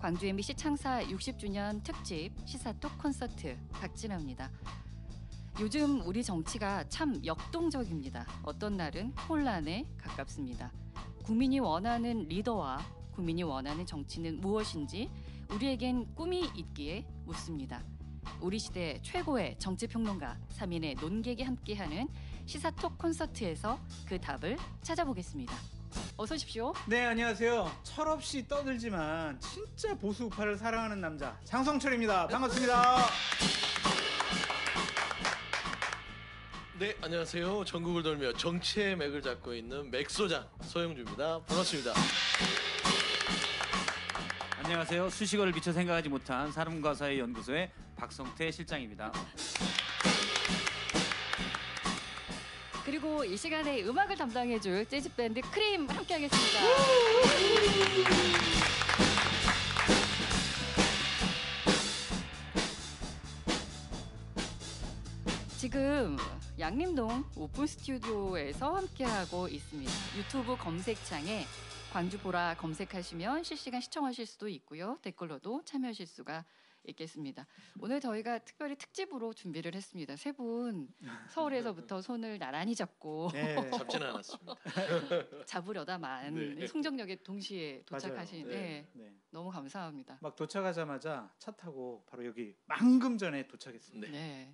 광주 MBC 창사 60주년 특집 시사톡 콘서트 박진아입니다. 요즘 우리 정치가 참 역동적입니다. 어떤 날은 혼란에 가깝습니다. 국민이 원하는 리더와 국민이 원하는 정치는 무엇인지 우리에겐 꿈이 있기에 묻습니다. 우리 시대 최고의 정치평론가 3인의 논객이 함께하는 시사톡 콘서트에서 그 답을 찾아보겠습니다. 어서 오십시오. 네, 안녕하세요. 철없이 떠들지만 진짜 보수 우파를 사랑하는 남자 장성철입니다. 반갑습니다. 네, 안녕하세요. 전국을 돌며 정치의 맥을 잡고 있는 맥소장 서영주입니다. 반갑습니다. 안녕하세요. 수식어를 미처 생각하지 못한 사람과 사회 연구소의 박성태 실장입니다. 그리고 이 시간에 음악을 담당해줄 재즈 밴드 크림 함께하겠습니다. 지금 양림동 오픈 스튜디오에서 함께하고 있습니다. 유튜브 검색창에 광주보라 검색하시면 실시간 시청하실 수도 있고요. 댓글로도 참여하실 수가 있겠습니다. 오늘 저희가 특별히 특집으로 준비를 했습니다. 세 분 서울에서부터 손을 나란히 잡고 네. 잡지는 않았습니다. 잡으려다만 네. 송정역에 동시에 도착하신 맞아요. 네. 네. 너무 감사합니다. 막 도착하자마자 차 타고 바로 여기 방금 전에 도착했습니다. 네.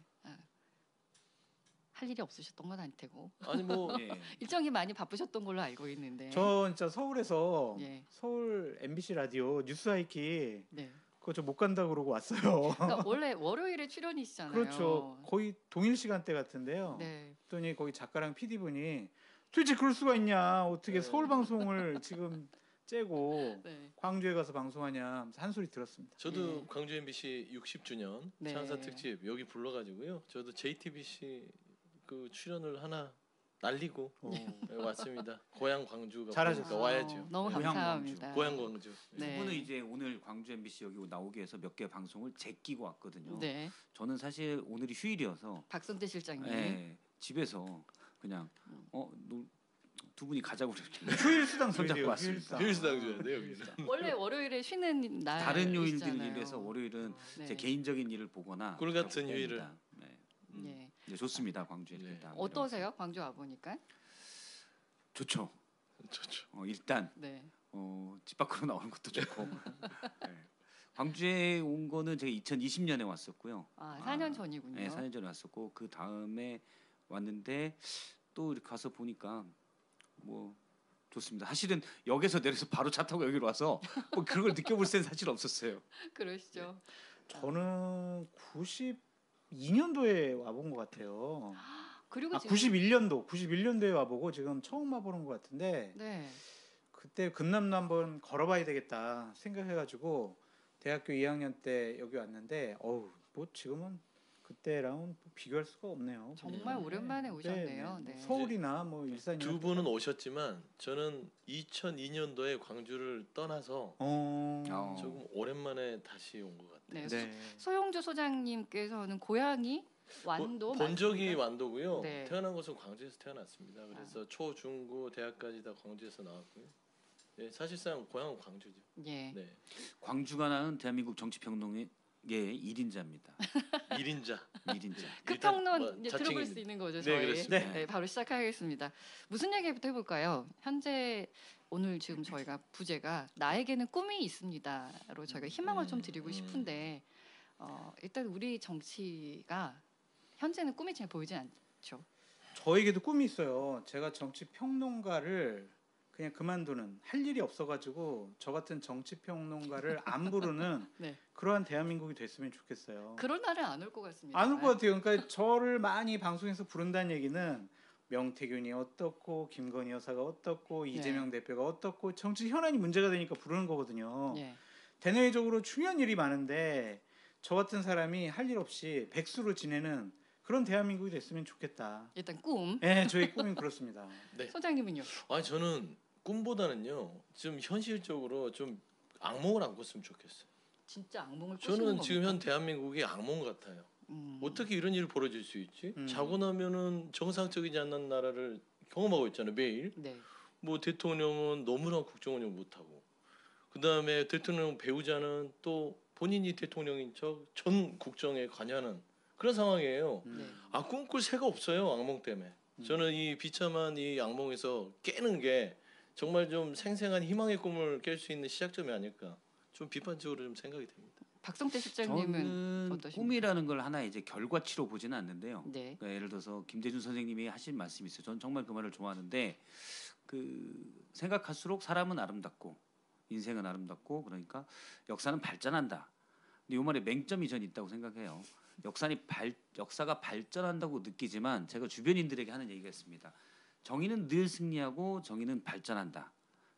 할 일이 없으셨던 건 아닐 테고 아니 뭐 예. 일정이 많이 바쁘셨던 걸로 알고 있는데. 저 진짜 서울에서 예. 서울 MBC 라디오 뉴스 하이키 네. 그거 저 못 간다고 그러고 왔어요. 그러니까 원래 월요일에 출연이시잖아요. 그렇죠. 거의 동일 시간대 같은데요. 네. 그랬더니 거기 작가랑 PD분이 도대체 그럴 수가 있냐. 어떻게 네. 서울 방송을 지금 째고 네. 광주에 가서 방송하냐 하면서 한 소리 들었습니다. 저도 네. 광주 MBC 60주년 네. 창사 특집 여기 불러가지고요. 저도 JTBC 그 출연을 하나 날리고 왔습니다. 고향 광주가 잘하셨어요. 보니까 와야죠. 너무 고향 감사합니다. 고향 광주. 네. 두 분은 이제 오늘 광주 MBC 여기 나오기 위해서 몇 개 방송을 제끼고 왔거든요. 네. 저는 사실 오늘이 휴일이어서 박성태 실장님. 예, 집에서 그냥 두 분이 가자고 그랬길래 휴일 수당 손잡고 줘야 돼요. 왔습니다. 휴일수당 줘야 돼요 여기서. 원래 월요일에 쉬는 날 다른 요일들을 위해서 월요일은 네. 제 개인적인 일을 보거나 꿀 같은 그렇게 휴일을. 합니다. 네. 네. 네, 좋습니다. 광주에 네. 일단 어떠세요? 광주 와 보니까? 좋죠. 좋죠. 일단 네. 집 밖으로 나오는 것도 좋고 네. 광주에 온 거는 제가 2020년에 왔었고요. 4년 전이군요. 네, 4년 전에 왔었고 그 다음에 왔는데 또 이렇게 가서 보니까 뭐 좋습니다. 사실은 역에서 내려서 바로 차 타고 여기로 와서 뭐 그런 걸 느껴볼 새는 사실 없었어요. 그러시죠. 저는 92년도에 와본 것 같아요. 그리고 지금 91년도에 와보고 지금 처음 와보는 것 같은데 네. 그때 금남로 한번 걸어봐야 되겠다 생각해가지고 대학교 2학년 때 여기 왔는데 뭐 지금은 그때랑은 비교할 수가 없네요. 정말 네. 오랜만에 오셨네요. 네. 서울이나 뭐 일산이나 두 분은 오셨지만 저는 2002년도에 광주를 떠나서 조금 오랜만에 다시 온 것 같아요. 네. 네. 소용주 소장님께서는 고향이 완도 본 적이 맞습니까? 완도고요. 네. 태어난 곳은 광주에서 태어났습니다. 그래서 초, 중, 고, 대학까지 다 광주에서 나왔고요. 네, 사실상 고향은 광주죠. 예. 네, 광주가 나는 대한민국 정치평론의 1인자입니다. 1인자. 1인자. 그 일단 평론 뭐 이제 자칭입니다. 들어볼 수 있는 거죠, 네, 저희. 그렇습니다. 네, 바로 시작하겠습니다. 무슨 얘기부터 해볼까요? 현재 오늘 지금 저희가 부제가 나에게는 꿈이 있습니다로 저희가 희망을 좀 드리고 싶은데 일단 우리 정치가 현재는 꿈이 잘 보이진 않죠. 저에게도 꿈이 있어요. 제가 정치 평론가를 그냥 그만두는 할 일이 없어가지고 저 같은 정치 평론가를 안 부르는 네. 그러한 대한민국이 됐으면 좋겠어요. 그런 날은 안 올 것 같습니다. 안 올 것 같아요. 그러니까 저를 많이 방송에서 부른다는 얘기는 명태균이 어떻고 김건희 여사가 어떻고 이재명 대표가 어떻고 정치 현안이 문제가 되니까 부르는 거거든요. 예. 대내적으로 중요한 일이 많은데 저 같은 사람이 할 일 없이 백수로 지내는 그런 대한민국이 됐으면 좋겠다. 일단 꿈. 네, 저희 꿈은 그렇습니다. 네. 소장님은요? 아니 저는 꿈보다는요. 좀 현실적으로 좀 악몽을 안 꿨으면 좋겠어요. 진짜 악몽을 꾸시는 저는 겁니까? 지금 현 대한민국이 악몽 같아요. 어떻게 이런 일이 벌어질 수 있지? 자고 나면은 정상적이지 않는 나라를 경험하고 있잖아요 매일. 네. 뭐 대통령은 너무나 국정운영 못하고 그다음에 대통령 배우자는 또 본인이 대통령인 척 전 국정에 관여하는 그런 상황이에요. 네. 아 꿈꿀 새가 없어요 악몽 때문에. 저는 이 비참한 이 악몽에서 깨는 게 정말 좀 생생한 희망의 꿈을 깰 수 있는 시작점이 아닐까. 좀 비판적으로 좀 생각이 됩니다. 박성태 실장님은 저는 어떠십니까? 꿈이라는 걸 하나 이제 결과치로 보지는 않는데요. 네. 그러니까 예를 들어서 김대중 선생님이 하신 말씀이 있어요. 저는 정말 그 말을 좋아하는데 그 생각할수록 사람은 아름답고 인생은 아름답고 그러니까 역사는 발전한다. 근데 이 말에 맹점이 전 있다고 생각해요. 역사가 발전한다고 느끼지만 제가 주변인들에게 하는 얘기가 있습니다. 정의는 늘 승리하고 정의는 발전한다.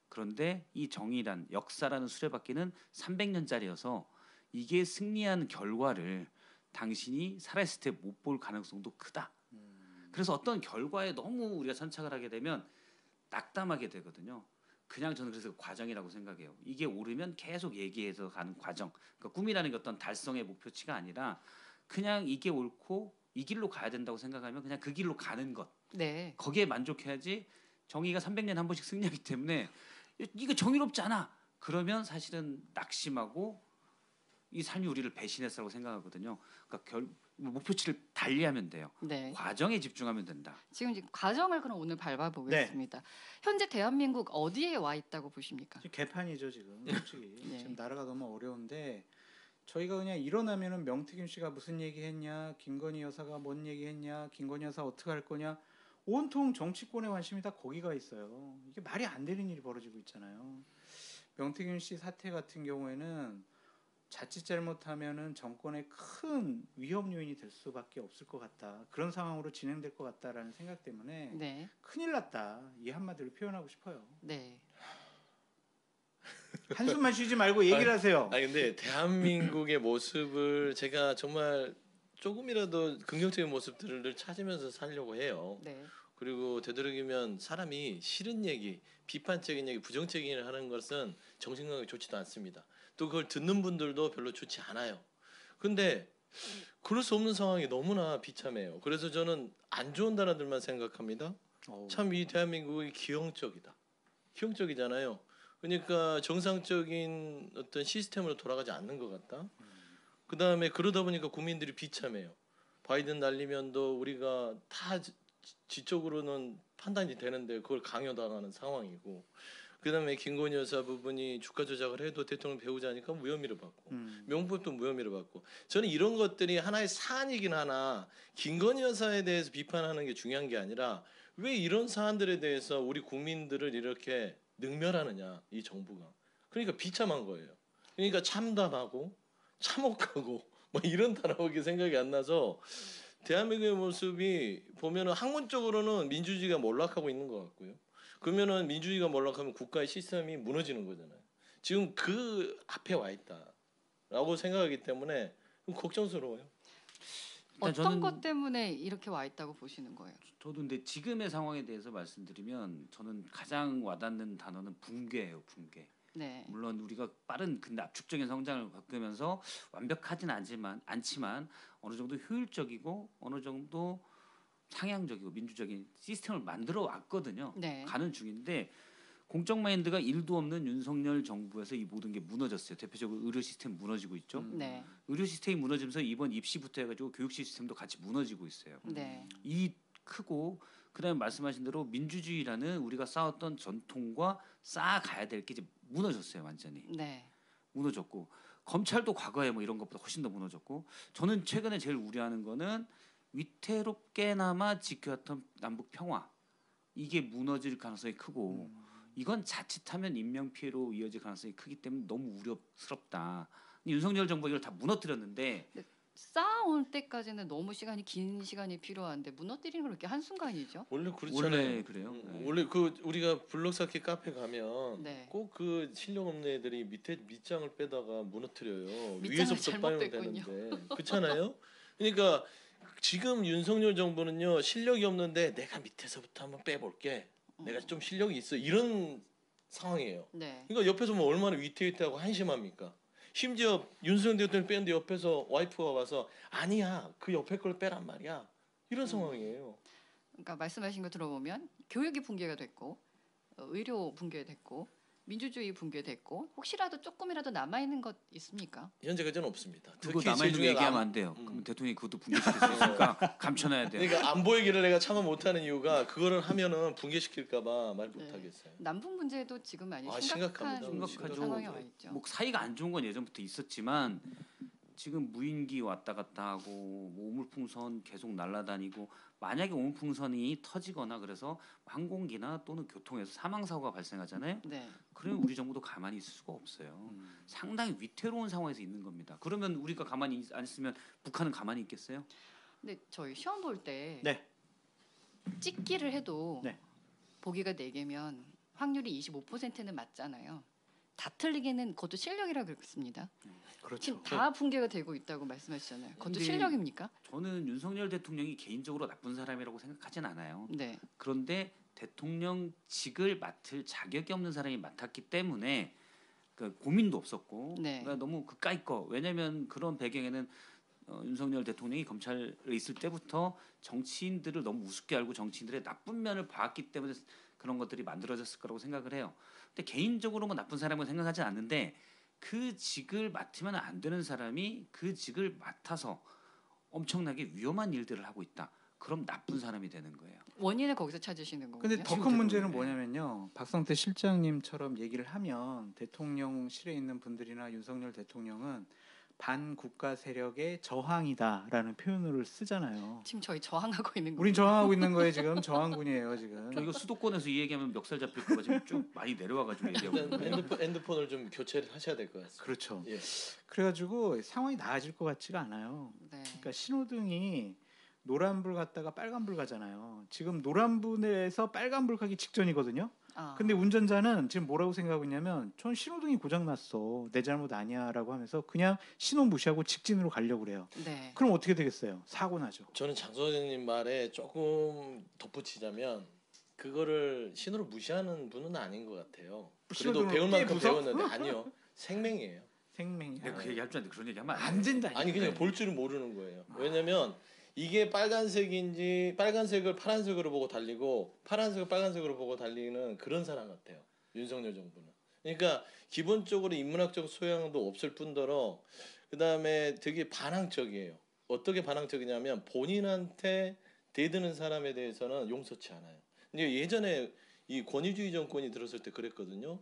그런데 이 정의란 역사라는 수레바퀴는 300년짜리여서 이게 승리한 결과를 당신이 살아있을 때 못 볼 가능성도 크다. 그래서 어떤 결과에 너무 우리가 천착을 하게 되면 낙담하게 되거든요. 그냥 저는 그래서 과정이라고 생각해요. 이게 오르면 계속 얘기해서 가는 과정. 그러니까 꿈이라는 게 어떤 달성의 목표치가 아니라 그냥 이게 옳고 이 길로 가야 된다고 생각하면 그냥 그 길로 가는 것. 네. 거기에 만족해야지. 정의가 300년에 한 번씩 승리하기 때문에 이거 정의롭지 않아. 그러면 사실은 낙심하고 이 삶이 우리를 배신했다고 생각하거든요. 그러니까 목표치를 달리하면 돼요. 네. 과정에 집중하면 된다. 지금 과정을 그럼 오늘 밟아보겠습니다. 네. 현재 대한민국 어디에 와 있다고 보십니까? 지금 개판이죠 지금 솔직히. 네. 지금 나라가 너무 어려운데 저희가 그냥 일어나면은 명태균 씨가 무슨 얘기했냐, 김건희 여사가 뭔 얘기했냐, 김건희 여사 어떻게 할 거냐, 온통 정치권의 관심이 다 거기가 있어요. 이게 말이 안 되는 일이 벌어지고 있잖아요. 명태균 씨 사태 같은 경우에는 자칫 잘못하면은 정권의 큰 위험 요인이 될 수밖에 없을 것 같다. 그런 상황으로 진행될 것 같다라는 생각 때문에 네. 큰일 났다. 이 한마디로 표현하고 싶어요. 네. 한숨만 쉬지 말고 얘기를 하세요. 아니 근데 대한민국의 모습을 제가 정말 조금이라도 긍정적인 모습들을 찾으면서 살려고 해요. 네. 그리고 되도록이면 사람이 싫은 얘기, 비판적인 얘기, 부정적인 얘기를 하는 것은 정신건강에 좋지도 않습니다. 또 그걸 듣는 분들도 별로 좋지 않아요. 근데 그럴 수 없는 상황이 너무나 비참해요. 그래서 저는 안 좋은 단어들만 생각합니다. 참 이 대한민국이 기형적이다. 기형적이잖아요. 그러니까 정상적인 어떤 시스템으로 돌아가지 않는 것 같다. 그 다음에 그러다 보니까 국민들이 비참해요. 바이든 날리면도 우리가 다 지적으로는 판단이 되는데 그걸 강요당하는 상황이고, 그 다음에 김건희 여사 부분이 주가 조작을 해도 대통령 배우자니까 무혐의를 받고, 명품도 무혐의를 받고, 저는 이런 것들이 하나의 사안이긴 하나 김건희 여사에 대해서 비판하는 게 중요한 게 아니라 왜 이런 사안들에 대해서 우리 국민들을 이렇게 능멸하느냐 이 정부가. 그러니까 비참한 거예요. 그러니까 참담하고 참혹하고 뭐 이런 단어밖에 생각이 안 나서 대한민국의 모습이 보면은 학문적으로는 민주주의가 몰락하고 있는 것 같고요. 그러면은 민주주의가 몰락하면 국가의 시스템이 무너지는 거잖아요. 지금 그 앞에 와 있다라고 생각하기 때문에 좀 걱정스러워요. 어떤 것 때문에 이렇게 와 있다고 보시는 거예요? 저도 근데 지금의 상황에 대해서 말씀드리면 저는 가장 와닿는 단어는 붕괴예요. 붕괴. 네. 물론 우리가 빠른 근데 압축적인 성장을 겪으면서 완벽하진 않지만 어느 정도 효율적이고 어느 정도 상향적이고 민주적인 시스템을 만들어 왔거든요. 네. 가는 중인데 공적 마인드가 1도 없는 윤석열 정부에서 이 모든 게 무너졌어요. 대표적으로 의료 시스템 무너지고 있죠. 네. 의료 시스템이 무너지면서 이번 입시부터 해가지고 교육 시스템도 같이 무너지고 있어요. 네. 이 크고 그다음에 말씀하신 대로 민주주의라는 우리가 쌓았던 전통과 쌓아가야 될 게 이제 무너졌어요. 완전히 네. 무너졌고 검찰도 과거에 뭐 이런 것보다 훨씬 더 무너졌고 저는 최근에 제일 우려하는 거는 위태롭게나마 지켜왔던 남북 평화 이게 무너질 가능성이 크고 이건 자칫하면 인명 피해로 이어질 가능성이 크기 때문에 너무 우려스럽다. 윤석열 정부가 이걸 다 무너뜨렸는데 쌓아올 때까지는 너무 긴 시간이 필요한데 무너뜨리는 건 그렇게 한순간이죠? 원래 그렇잖아요. 원래 그래요. 네. 원래 그 우리가 블록 쌓기 카페 가면 네. 꼭 그 실력 없는 애들이 밑에 밑장을 빼다가 무너뜨려요. 밑장을 위에서부터 잘못 빠면 뺐군요. 되는데 그렇잖아요. 그러니까 지금 윤석열 정부는요 실력이 없는데 내가 밑에서부터 한번 빼볼게. 내가 좀 실력이 있어 이런 상황이에요. 네. 그러니까 옆에서 뭐 얼마나 위태위태하고 한심합니까? 심지어 윤석열 대통령 빼는데 옆에서 와이프가 와서 아니야 그 옆에 걸 빼란 말이야 이런 상황이에요. 그러니까 말씀하신 거 들어보면 교육이 붕괴가 됐고 의료 붕괴됐고 민주주의 붕괴됐고 혹시라도 조금이라도 남아 있는 것 있습니까? 현재까지는 없습니다. 그거 특히 남아 제일 있는 거 중요한 얘기하면 안- 안 돼요. 음. 그러면 대통령이 그것도 붕괴시킬 수 있으니까 감춰놔야 돼요. 그러니까 안 보이기를 내가 참아 못하는 이유가 그거를 하면은 붕괴시킬까봐 말 네. 못하겠어요. 남북 문제도 지금 많이 아, 심각한 심각합니다. 심각하죠. 상황에 와 있죠. 뭐 사이가 안 좋은 건 예전부터 있었지만 지금 무인기 왔다 갔다 하고 뭐 우물풍선 계속 날아다니고 만약에 우물풍선이 터지거나 그래서 항공기나 또는 교통에서 사망 사고가 발생하잖아요. 네. 그러면 우리 정부도 가만히 있을 수가 없어요. 상당히 위태로운 상황에서 있는 겁니다. 그러면 우리가 가만히 안 있으면 북한은 가만히 있겠어요? 근데 저희 시험 볼 때 네. 찍기를 해도 네. 보기가 4개면 확률이 25%는 맞잖아요. 다 틀리기는 그것도 실력이라 그렇습니다. 그렇죠. 지금 다 붕괴가 되고 있다고 말씀하셨잖아요. 그것도 근데 실력입니까? 저는 윤석열 대통령이 개인적으로 나쁜 사람이라고 생각하진 않아요. 네. 그런데 대통령직을 맡을 자격이 없는 사람이 맡았기 때문에 그 고민도 없었고 네. 그러니까 너무 그까이 거. 왜냐하면 그런 배경에는 윤석열 대통령이 검찰에 있을 때부터 정치인들을 너무 우습게 알고 정치인들의 나쁜 면을 봐왔기 때문에 그런 것들이 만들어졌을 거라고 생각을 해요. 근데 개인적으로 뭐 나쁜 사람을 생각하지 않는데 그 직을 맡으면 안 되는 사람이 그 직을 맡아서 엄청나게 위험한 일들을 하고 있다. 그럼 나쁜 사람이 되는 거예요. 원인을 거기서 찾으시는 거군요. 근데 더 지금 큰 문제는 대통령이- 뭐냐면요. 박성태 실장님처럼 얘기를 하면 대통령실에 있는 분들이나 윤석열 대통령은 반국가 세력의 저항이다라는 표현을 쓰잖아요. 지금 저희 저항하고 있는 우린 거예요. 저항하고 있는 거예요 지금. 저항군이에요 지금. 저 이거 수도권에서 이 얘기하면 멱살 잡힐까 봐 지금 쭉 많이 내려와가지고 얘기하고 일단 있는데 핸드폰을 좀 교체를 하셔야 될 것 같습니다. 그렇죠. 예. 그래가지고 상황이 나아질 것 같지가 않아요. 네. 그러니까 신호등이 노란불 갔다가 빨간불 가잖아요. 지금 노란불에서 빨간불 가기 직전이거든요. 아, 근데 운전자는 지금 뭐라고 생각하고 있냐면 전 신호등이 고장났어. 내 잘못 아니야라고 하면서 그냥 신호 무시하고 직진으로 가려고 그래요. 네. 그럼 어떻게 되겠어요? 사고 나죠. 저는 장 소장님 말에 조금 덧붙이자면 그거를 신호를 무시하는 분은 아닌 것 같아요. 그래도 신호등을 배울 만큼 깨 부숴? 배웠는데 아니요. 생명이에요. 생명이. 내가 그 얘기 할 줄 알았는데 그런 얘기 하면 안 된다. 아니 그냥 볼 줄은 모르는 거예요. 왜냐면 이게 빨간색인지 빨간색을 파란색으로 보고 달리고 파란색을 빨간색으로 보고 달리는 그런 사람 같아요. 윤석열 정부는. 그러니까 기본적으로 인문학적 소양도 없을 뿐더러 그다음에 되게 반항적이에요. 어떻게 반항적이냐면 본인한테 대드는 사람에 대해서는 용서치 않아요. 근데 예전에 이 권위주의 정권이 들었을 때 그랬거든요.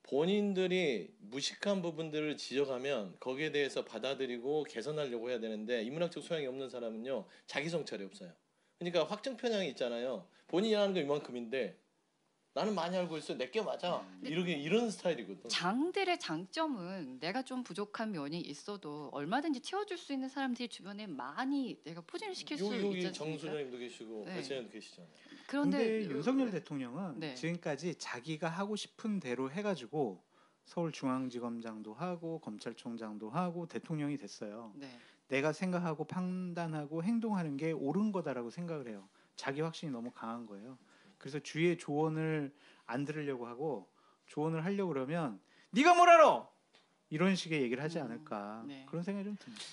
본인들이 무식한 부분들을 지적하면 거기에 대해서 받아들이고 개선하려고 해야 되는데 인문학적 소양이 없는 사람은요 자기 성찰이 없어요. 그러니까 확정 편향이 있잖아요. 본인이 하는 거 이만큼인데 나는 많이 알고 있어 내게 맞아 이런 스타일이거든. 장들의 장점은 내가 좀 부족한 면이 있어도 얼마든지 채워줄 수 있는 사람들이 주변에 많이 내가 포진을 시킬 수 여기 있지 정 않습니까? 소장님도 계시고 네. 배치장님도 계시잖아요. 그런데 근데 윤석열 대통령은 네. 지금까지 자기가 하고 싶은 대로 해가지고 서울중앙지검장도 하고 검찰총장도 하고 대통령이 됐어요. 네. 내가 생각하고 판단하고 행동하는 게 옳은 거다라고 생각을 해요. 자기 확신이 너무 강한 거예요. 그래서 주위의 조언을 안 들으려고 하고 조언을 하려고 그러면 네가 뭘 알아? 이런 식의 얘기를 하지 않을까 네. 그런 생각이 좀 듭니다.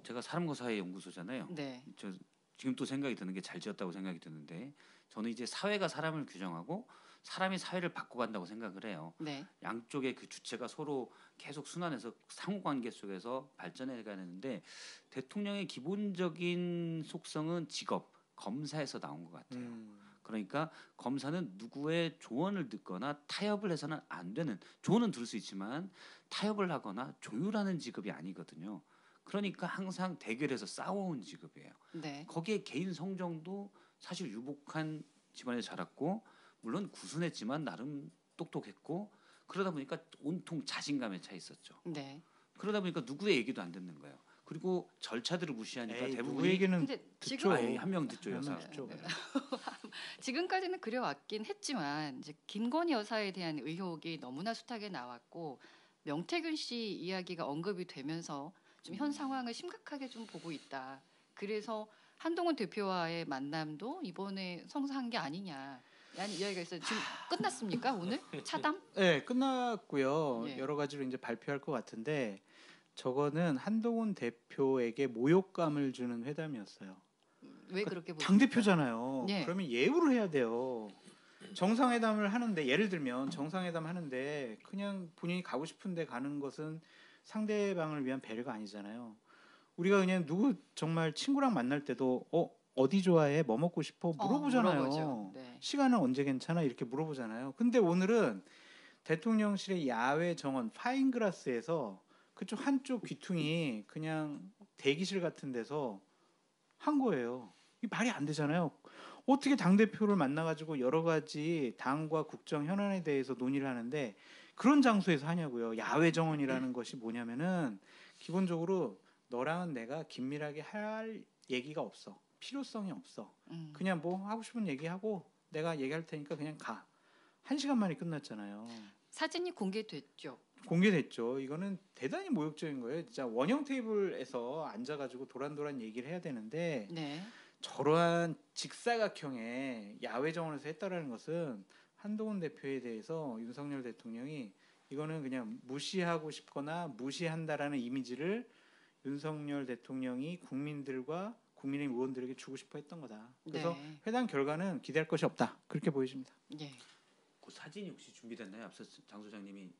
제가 사람과 사회 연구소잖아요. 네. 저 지금 또 생각이 드는 게 잘 지었다고 생각이 드는데 저는 이제 사회가 사람을 규정하고 사람이 사회를 바꿔간다고 생각을 해요. 네. 양쪽의 그 주체가 서로 계속 순환해서 상호관계 속에서 발전해 가는데 대통령의 기본적인 속성은 직업 검사에서 나온 것 같아요. 그러니까 검사는 누구의 조언을 듣거나 타협을 해서는 안 되는 조언은 들을 수 있지만 타협을 하거나 조율하는 직업이 아니거든요. 그러니까 항상 대결해서 싸워온 직업이에요. 네. 거기에 개인 성정도 사실 유복한 집안에서 자랐고 물론 구순했지만 나름 똑똑했고 그러다 보니까 온통 자신감에 차 있었죠. 네. 그러다 보니까 누구의 얘기도 안 듣는 거예요. 그리고 절차들을 무시하니까 에이, 누구 대부분이 얘기는 근데 듣죠. 지금 한 명 듣죠 한 여사. 명 듣죠. 네. 지금까지는 그래왔긴 했지만 이제 김건희 여사에 대한 의혹이 너무나 숱하게 나왔고 명태균 씨 이야기가 언급이 되면서 좀 현 상황을 심각하게 좀 보고 있다. 그래서 한동훈 대표와의 만남도 이번에 성사한 게 아니냐. 라는 이야기가 있어요. 지금 끝났습니까 오늘 차담? 네, 끝났고요. 예. 여러 가지로 이제 발표할 것 같은데 저거는 한동훈 대표에게 모욕감을 주는 회담이었어요. 왜 그렇게 보십니까? 당 대표잖아요. 예. 그러면 예우를 해야 돼요. 정상회담을 하는데 예를 들면 정상회담 하는데 그냥 본인이 가고 싶은데 가는 것은 상대방을 위한 배려가 아니잖아요. 우리가 그냥 누구 정말 친구랑 만날 때도 어디 좋아해? 뭐 먹고 싶어? 물어보잖아요. 물어보죠. 네. 시간은 언제 괜찮아? 이렇게 물어보잖아요. 근데 오늘은 대통령실의 야외 정원 파인그라스에서 그쪽 한쪽 귀퉁이 그냥 대기실 같은 데서 한 거예요. 이 말이 안 되잖아요. 어떻게 당 대표를 만나가지고 여러 가지 당과 국정 현안에 대해서 논의를 하는데 그런 장소에서 하냐고요. 야외 정원이라는 것이 뭐냐면은 기본적으로 너랑은 내가 긴밀하게 할 얘기가 없어. 필요성이 없어. 그냥 뭐 하고 싶은 얘기하고 내가 얘기할 테니까 그냥 가. 1시간 만에 끝났잖아요. 사진이 공개됐죠. 공개됐죠. 이거는 대단히 모욕적인 거예요. 진짜 원형 테이블에서 앉아가지고 도란도란 얘기를 해야 되는데 네. 저러한 직사각형의 야외 정원에서 했다라는 것은 한동훈 대표에 대해서 윤석열 대통령이 이거는 그냥 무시하고 싶거나 무시한다라는 이미지를 윤석열 대통령이 국민들과 국민의힘 의원들에게 주고 싶어 했던 거다. 그래서 네. 회담 결과는 기대할 것이 없다. 그렇게 보여집니다. 예. 그 사진이 혹시 준비됐나요? 앞서 장 소장님이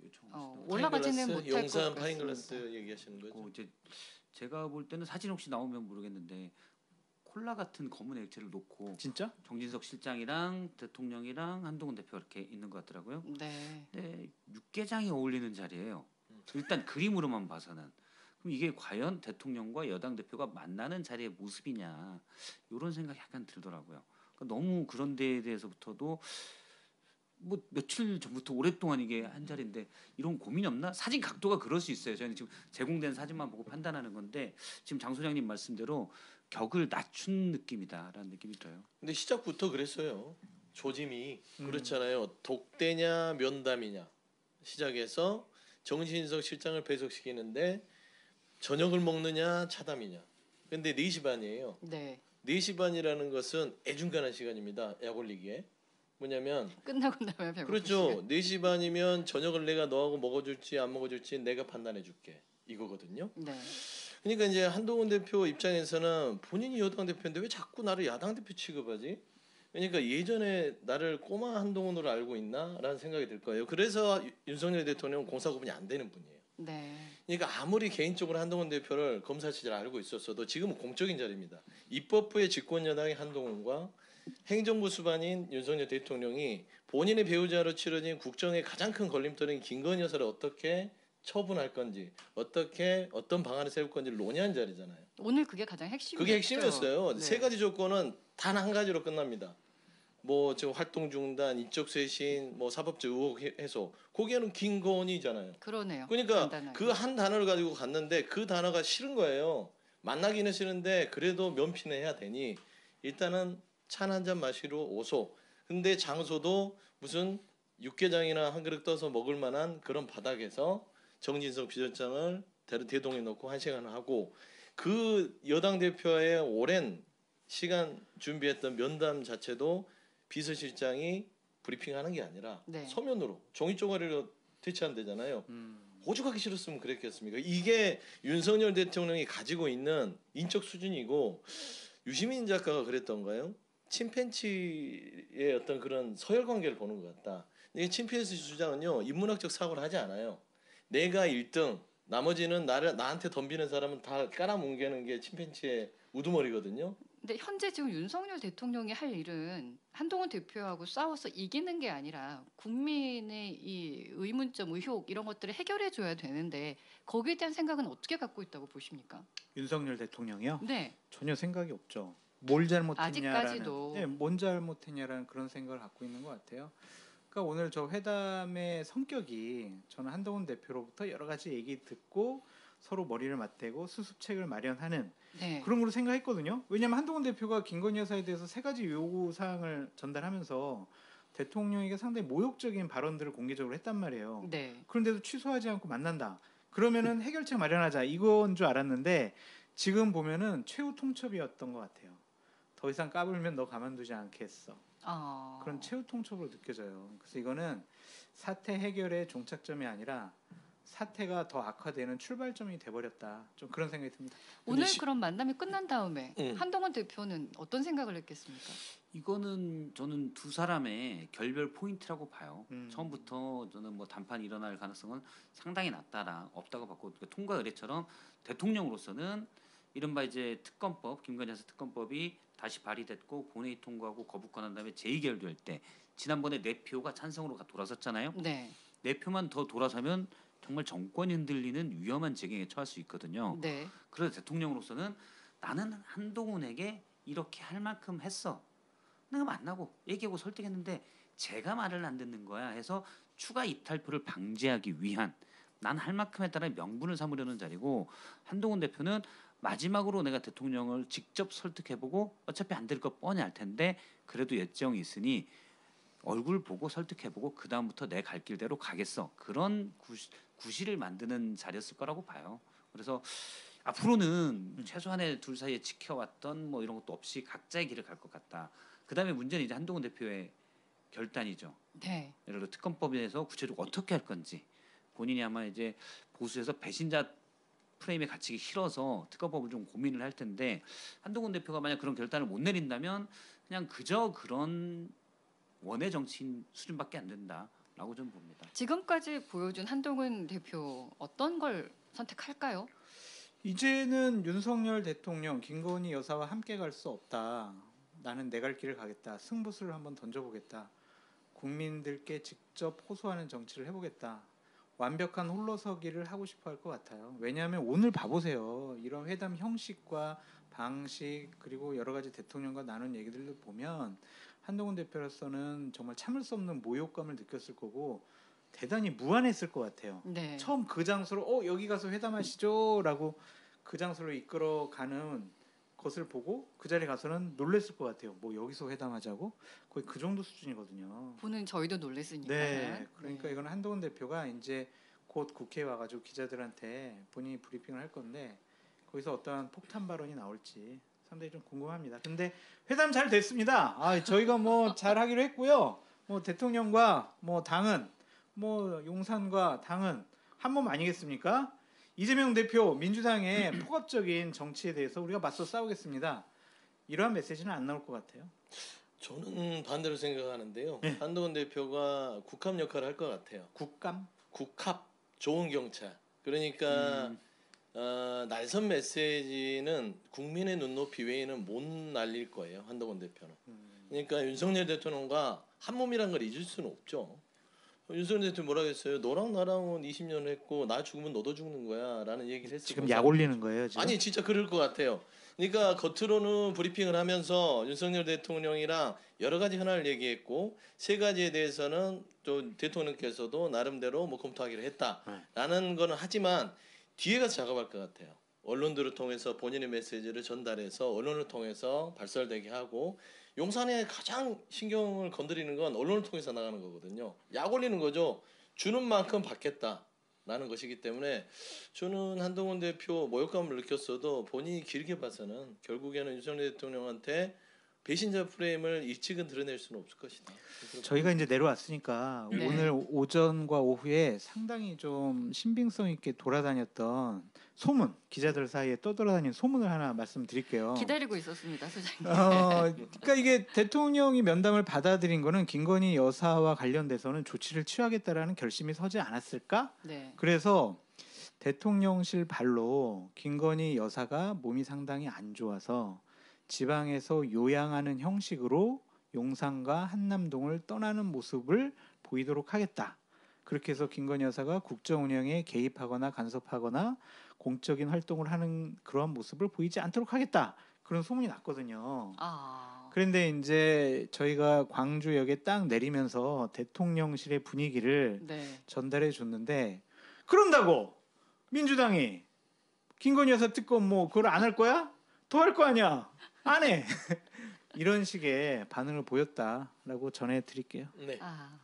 요청하시던 올라가지는 파인글라스, 못할 것 용산 같습니다. 파인글라스 얘기하시는 거죠? 거. 이제 제가 볼 때는 사진 혹시 나오면 모르겠는데 콜라 같은 검은 액체를 놓고 진짜? 정진석 실장이랑 대통령이랑 한동훈 대표 이렇게 있는 것 같더라고요. 네. 네, 육개장이 어울리는 자리예요. 일단 그림으로만 봐서는. 그럼 이게 과연 대통령과 여당 대표가 만나는 자리의 모습이냐 이런 생각이 약간 들더라고요. 그러니까 너무 그런 데에 대해서부터도 뭐 며칠 전부터 오랫동안 이게 한 자리인데 이런 고민이 없나? 사진 각도가 그럴 수 있어요. 저희는 지금 제공된 사진만 보고 판단하는 건데 지금 장 소장님 말씀대로 격을 낮춘 느낌이다라는 느낌이 들어요. 근데 시작부터 그랬어요. 조짐이 그렇잖아요. 독대냐 면담이냐 시작해서 정진석 실장을 배석시키는데 저녁을 먹느냐 차담이냐. 근데 4시 반이에요. 네. 4시 반이라는 것은 애중간한 시간입니다. 약 올리기에. 뭐냐면 끝나고 나면 배고프시면. 그렇죠. 4시 반이면 저녁을 내가 너하고 먹어줄지 안 먹어줄지 내가 판단해줄게. 이거거든요. 네. 그러니까 이제 한동훈 대표 입장에서는 본인이 여당 대표인데 왜 자꾸 나를 야당 대표 취급하지? 그러니까 예전에 나를 꼬마 한동훈으로 알고 있나라는 생각이 들 거예요. 그래서 윤석열 대통령은 공사 구분이 안 되는 분이에요. 네. 그러니까 아무리 개인적으로 한동훈 대표를 검사 체제를 알고 있었어도 지금은 공적인 자리입니다. 입법부의 집권 여당의 한동훈과 행정부 수반인 윤석열 대통령이 본인의 배우자로 치러진 국정의 가장 큰 걸림돌인 김건희 여사를 어떻게 처분할 건지 어떻게 어떤 방안을 세울 건지를 논의한 자리잖아요. 오늘 그게 가장 핵심이었죠. 그게 핵심이었어요. 네. 3가지 조건은 단 한 가지로 끝납니다. 뭐 지금 활동 중단, 인적 쇄신, 뭐 사법적 의혹 해소. 거기에는 김건희잖아요. 그러네요. 그러니까 간단하게. 그 한 단어를 가지고 갔는데 그 단어가 싫은 거예요. 만나기는 싫은데 그래도 면피는 해야 되니 일단은 찬 한 잔 마시러 오소. 근데 장소도 무슨 육개장이나 한 그릇 떠서 먹을 만한 그런 바닥에서 정진석 비서장을 대동에 놓고 1시간 하고 그 여당 대표의 오랜 시간 준비했던 면담 자체도 비서실장이 브리핑하는 게 아니라 네. 서면으로 종이 쪼가리로 대체한대잖아요. 오죽하기 싫었으면 그랬겠습니까? 이게 윤석열 대통령이 가지고 있는 인적 수준이고 유시민 작가가 그랬던가요? 침팬지의 어떤 그런 서열 관계를 보는 것 같다. 이게 침팬지 주장은요 인문학적 사고를 하지 않아요. 내가 1등, 나머지는 나한테 덤비는 사람은 다 깔아뭉개는 게 침팬지의 우두머리거든요. 근데 현재 지금 윤석열 대통령이 할 일은 한동훈 대표하고 싸워서 이기는 게 아니라 국민의 이 의문점, 의혹 이런 것들을 해결해 줘야 되는데 거기에 대한 생각은 어떻게 갖고 있다고 보십니까? 윤석열 대통령이요? 네. 전혀 생각이 없죠. 뭘 잘못했냐라는, 아직까지도. 네, 뭔 잘못했냐라는 그런 생각을 갖고 있는 것 같아요. 그러니까 오늘 저 회담의 성격이 저는 한동훈 대표로부터 여러 가지 얘기 듣고 서로 머리를 맞대고 수습책을 마련하는 네. 그런 걸로 생각했거든요. 왜냐하면 한동훈 대표가 김건희 여사에 대해서 3가지 요구 사항을 전달하면서 대통령에게 상당히 모욕적인 발언들을 공개적으로 했단 말이에요. 네. 그런데도 취소하지 않고 만난다. 그러면은 해결책 마련하자 이건 줄 알았는데 지금 보면은 최후 통첩이었던 것 같아요. 더 이상 까불면 너 가만두지 않겠어. 그런 최후 통첩으로 느껴져요. 그래서 이거는 사태 해결의 종착점이 아니라 사태가 더 악화되는 출발점이 돼버렸다. 좀 그런 생각이 듭니다. 오늘 시- 그런 만남이 끝난 다음에 한동훈 대표는 어떤 생각을 했겠습니까? 이거는 저는 두 사람의 결별 포인트라고 봐요. 음. 처음부터 저는 뭐 단판이 일어날 가능성은 상당히 낮다라 없다고 봤고, 그러니까 통과 의례처럼 대통령으로서는 이른바 이제 특검법, 김건희 여사 특검법이 다시 발의됐고 본회의 통과하고 거부권한 다음에 재의결될 때 지난번에 4표가 찬성으로 돌아섰잖아요. 네. 4표만 더 돌아서면 정말 정권이 흔들리는 위험한 재경에 처할 수 있거든요. 네. 그래서 대통령으로서는 나는 한동훈에게 이렇게 할 만큼 했어. 내가 만나고 얘기하고 설득했는데 제가 말을 안 듣는 거야 해서 추가 이탈표를 방지하기 위한 난 할 만큼 했다는 명분을 삼으려는 자리고, 한동훈 대표는 마지막으로 내가 대통령을 직접 설득해보고 어차피 안 될 거 뻔히 알 텐데 그래도 예정이 있으니 얼굴 보고 설득해보고 그 다음부터 내 갈 길대로 가겠어. 그런 구실을 만드는 자리였을 거라고 봐요. 그래서 앞으로는 최소한의 둘 사이에 지켜왔던 뭐 이런 것도 없이 각자의 길을 갈 것 같다. 그 다음에 문제는 이제 한동훈 대표의 결단이죠. 네. 예를 들어 특검법에서 구체적으로 어떻게 할 건지, 본인이 아마 이제 보수에서 배신자 프레임에 갇히기 싫어서 특검법을 좀 고민을 할 텐데, 한동훈 대표가 만약 그런 결단을 못 내린다면 그냥 그저 그런 원외 정치인 수준밖에 안 된다라고 좀 봅니다. 지금까지 보여준 한동훈 대표 어떤 걸 선택할까요? 이제는 윤석열 대통령, 김건희 여사와 함께 갈 수 없다. 나는 내 갈 길을 가겠다. 승부수를 한번 던져보겠다. 국민들께 직접 호소하는 정치를 해보겠다. 완벽한 홀로서기를 하고 싶어 할 것 같아요. 왜냐하면 오늘 봐보세요. 이런 회담 형식과 방식, 그리고 여러 가지 대통령과 나눈 얘기들을 보면 한동훈 대표로서는 정말 참을 수 없는 모욕감을 느꼈을 거고 대단히 무안했을 것 같아요. 네. 처음 그 장소로 여기 가서 회담하시죠라고 그 장소로 이끌어가는 것을 보고 그 자리에 가서는 놀랬을 것 같아요. 뭐 여기서 회담하자고? 거의 그 정도 수준이거든요. 보는 저희도 놀랬으니까. 네, 그러니까 이건 한동훈 대표가 이제 곧 국회에 와가지고 기자들한테 본인이 브리핑을 할 건데 거기서 어떠한 폭탄 발언이 나올지 상당히 좀 궁금합니다. 근데 회담 잘 됐습니다. 저희가 뭐 잘 하기로 했고요. 뭐 대통령과 뭐 당은 뭐 용산과 당은 한 몸 아니겠습니까? 이재명 대표 민주당의 폭압적인 정치에 대해서 우리가 맞서 싸우겠습니다. 이러한 메시지는 안 나올 것 같아요. 저는 반대로 생각하는데요. 네. 한동훈 대표가 국합 역할을 할 것 같아요. 국감? 국합, 좋은 경찰. 그러니까 날선 메시지는 국민의 눈높이 외에는 못 날릴 거예요. 한동훈 대표는. 그러니까 윤석열 대통령과 한 몸이란 걸 잊을 수는 없죠. 윤석열 대통령 뭐라 했어요? 너랑 나랑은 20년 했고 나 죽으면 너도 죽는 거야 라는 얘기를 했어요. 지금 약 올리는 거예요, 지금? 아니 진짜 그럴 것 같아요. 그러니까 겉으로는 브리핑을 하면서 윤석열 대통령이랑 여러 가지 현안을 얘기했고 세 가지에 대해서는 또 대통령께서도 나름대로 뭐 검토하기로 했다라는 거는 하지만 뒤에 가서 작업할 것 같아요. 언론들을 통해서 본인의 메시지를 전달해서 언론을 통해서 발설되게 하고, 용산에 가장 신경을 건드리는 건 언론을 통해서 나가는 거거든요. 약 올리는 거죠. 주는 만큼 받겠다라는 것이기 때문에 저는 한동훈 대표 모욕감을 느꼈어도 본인이 길게 봐서는 결국에는 윤석열 대통령한테 배신자 프레임을 일찍은 드러낼 수는 없을 것이다. 저희가 이제 내려왔으니까 네. 오늘 오전과 오후에 상당히 좀 신빙성 있게 돌아다녔던 소문, 기자들 사이에 떠돌아다니는 소문을 하나 말씀드릴게요. 기다리고 있었습니다, 소장님. 그러니까 이게 대통령이 면담을 받아들인 거는 김건희 여사와 관련돼서는 조치를 취하겠다라는 결심이 서지 않았을까? 네. 그래서 대통령실 발로 김건희 여사가 몸이 상당히 안 좋아서 지방에서 요양하는 형식으로 용산과 한남동을 떠나는 모습을 보이도록 하겠다. 그렇게 해서 김건희 여사가 국정 운영에 개입하거나 간섭하거나 공적인 활동을 하는 그러한 모습을 보이지 않도록 하겠다. 그런 소문이 났거든요. 그런데 이제 저희가 광주역에 딱 내리면서 대통령실의 분위기를 네. 전달해 줬는데 그런다고 민주당이 김건희 여사 특검 뭐 그걸 안 할 거야? 더 할 거 아니야? 안 해. 이런 식의 반응을 보였다라고 전해드릴게요. 네. 아,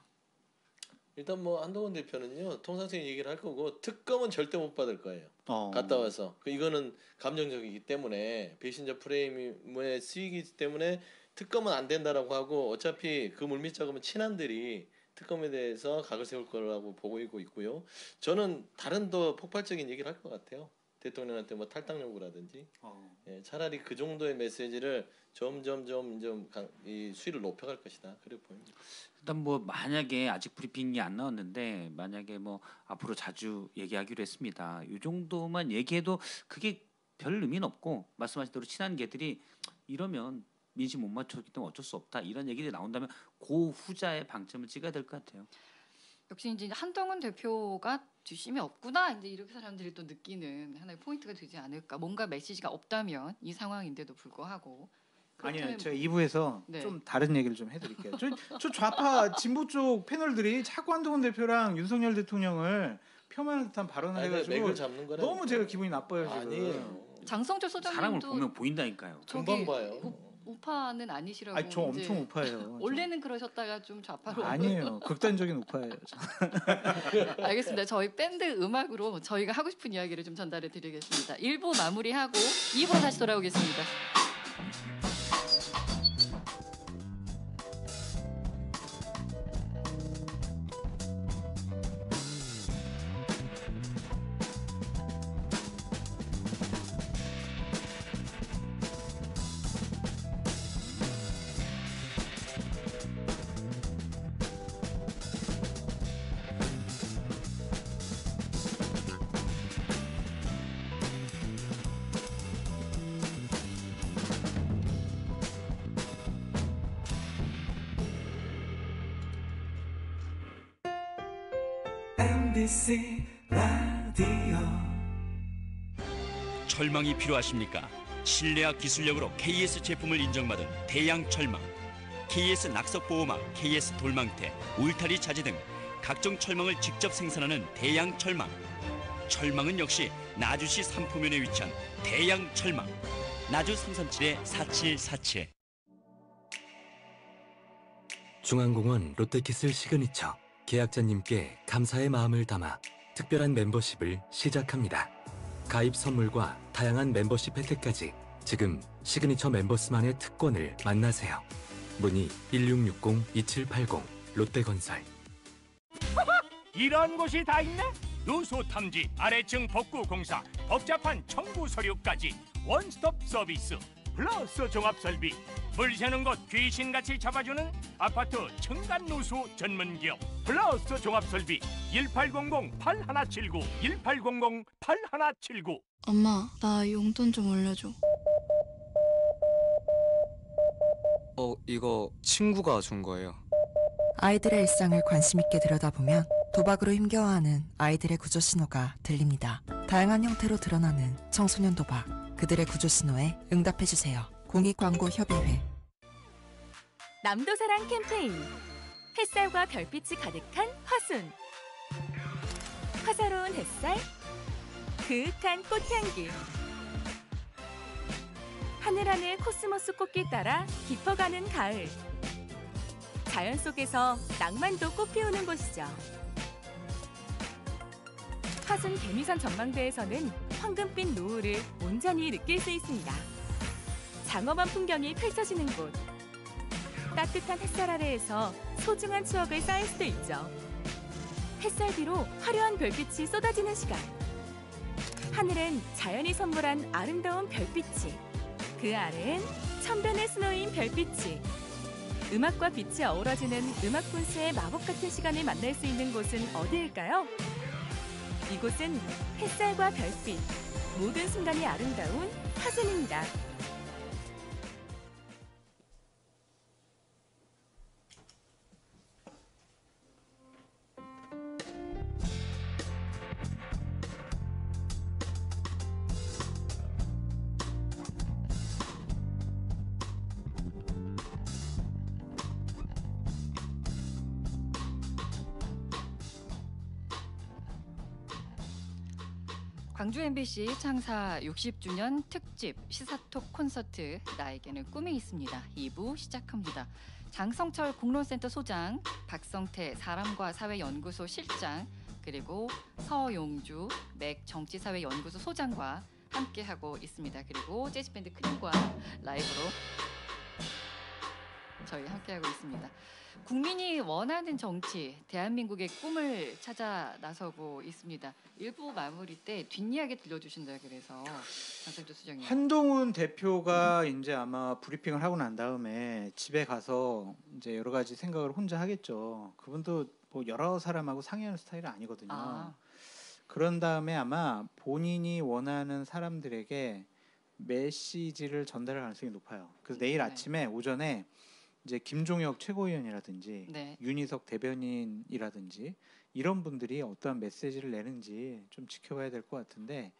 일단 뭐 한동훈 대표는요 통상적인 얘기를 할 거고 특검은 절대 못 받을 거예요. 어. 갔다 와서 이거는 감정적이기 때문에 배신자 프레임에 쓰이기 때문에 특검은 안 된다라고 하고, 어차피 그 물밑 작업은 친한들이 특검에 대해서 각을 세울 거라고 보고 있고요. 저는 다른 더 폭발적인 얘기를 할 것 같아요. 대통령한테 뭐 탈당 요구라든지 예, 차라리 그 정도의 메시지를 점점 이 수위를 높여갈 것이다. 그래 보입니다. 일단 뭐 만약에 아직 브리핑이 안 나왔는데 만약에 뭐 앞으로 자주 얘기하기로 했습니다. 이 정도만 얘기해도 그게 별 의미는 없고 말씀하신 대로 친한 개들이 이러면 민심 못 맞췄기 때문에 어쩔 수 없다 이런 얘기들이 나온다면 그 후자의 방점을 찍어야 될 것 같아요. 역시 이제 한동훈 대표가 뒷심이 없구나 이제 이렇게 사람들이 또 느끼는 하나의 포인트가 되지 않을까. 뭔가 메시지가 없다면 이 상황인데도 불구하고. 아니요, 그렇다면 제가 2부에서 네. 좀 다른 얘기를 좀 해드릴게요. 저 좌파 진보 쪽 패널들이 자꾸 한동훈 대표랑 윤석열 대통령을 폄하하는 듯한 발언을 해가지고 맥을 잡는 거라. 너무 제가 기분이 나빠요 지금. 아니에요. 장성철 사람을 소장님도 보면 보인다니까요. 금방 봐요. 우파는 아니시라고. 아니 저 이제 엄청 우파예요. 원래는 그러셨다가 좀 좌파로. 아니에요. 극단적인 우파예요. 알겠습니다. 저희 밴드 음악으로 저희가 하고 싶은 이야기를 좀 전달해 드리겠습니다. 1부 마무리하고 2부로 다시 돌아오겠습니다. MBC 라디오 철망이 필요하십니까? 신뢰와 기술력으로 KS 제품을 인정받은 대양 철망, KS 낙석 보호막, KS 돌망대, 울타리 자재 등 각종 철망을 직접 생산하는 대양 철망. 철망은 역시 나주시 삼포면에 위치한 대양 철망. 나주 337-4747. 중앙공원 롯데키슬 시그니처 계약자님께 감사의 마음을 담아 특별한 멤버십을 시작합니다. 가입 선물과 다양한 멤버십 혜택까지 지금 시그니처 멤버스만의 특권을 만나세요. 문의 1660-2780 롯데건설. 이런 곳이 다 있네? 누수 탐지, 아래층 복구 공사, 복잡한 청구 서류까지 원스톱 서비스 플러스 종합설비. 물 새는 곳 귀신같이 잡아주는 아파트 층간 누수 전문기업 플러스 종합설비 1800-8179 1800-8179. 엄마, 나 용돈 좀 올려줘. 이거 친구가 준 거예요. 아이들의 일상을 관심 있게 들여다보면 도박으로 힘겨워하는 아이들의 구조 신호가 들립니다. 다양한 형태로 드러나는 청소년 도박. 그들의 구조 신호에 응답해주세요. 공익광고협의회. 남도사랑 캠페인. 햇살과 별빛이 가득한 화순. 화사로운 햇살, 그윽한 꽃향기. 하늘하늘 코스모스 꽃길 따라 깊어가는 가을. 자연 속에서 낭만도 꽃피우는 곳이죠. 화순 개미산 전망대에서는 황금빛 노을을 온전히 느낄 수 있습니다. 장엄한 풍경이 펼쳐지는 곳. 따뜻한 햇살 아래에서 소중한 추억을 쌓을 수도 있죠. 햇살 뒤로 화려한 별빛이 쏟아지는 시간. 하늘엔 자연이 선물한 아름다운 별빛이, 그 아래엔 천변의 수놓인 별빛이. 음악과 빛이 어우러지는 음악 분수의 마법 같은 시간을 만날 수 있는 곳은 어디일까요? 이곳은 햇살과 별빛, 모든 순간이 아름다운 화순입니다. 광주 MBC 창사 60주년 특집 시사톡 콘서트 나에게는 꿈이 있습니다. 2부 시작합니다. 장성철 공론센터 소장, 박성태 사람과 사회연구소 실장, 그리고 서용주 맥 정치사회연구소 소장과 함께하고 있습니다. 그리고 재즈밴드 크림과 라이브로 저희 함께하고 있습니다. 국민이 원하는 정치, 대한민국의 꿈을 찾아 나서고 있습니다. 일부 마무리 때 뒷이야기 들려주신다 그래서 장성주 수장님. 한동훈 대표가 이제 아마 브리핑을 하고 난 다음에 집에 가서 이제 여러 가지 생각을 혼자 하겠죠. 그분도 뭐 여러 사람하고 상의하는 스타일은 아니거든요. 아, 그런 다음에 아마 본인이 원하는 사람들에게 메시지를 전달할 가능성이 높아요. 그래서 내일 네. 아침에 오전에 이제 김종혁 최고위원이라든지 네. 윤희석 대변인이라든지 이런 분들이 어떠한 메시지를 내는지 좀 지켜봐야 될 것 같은데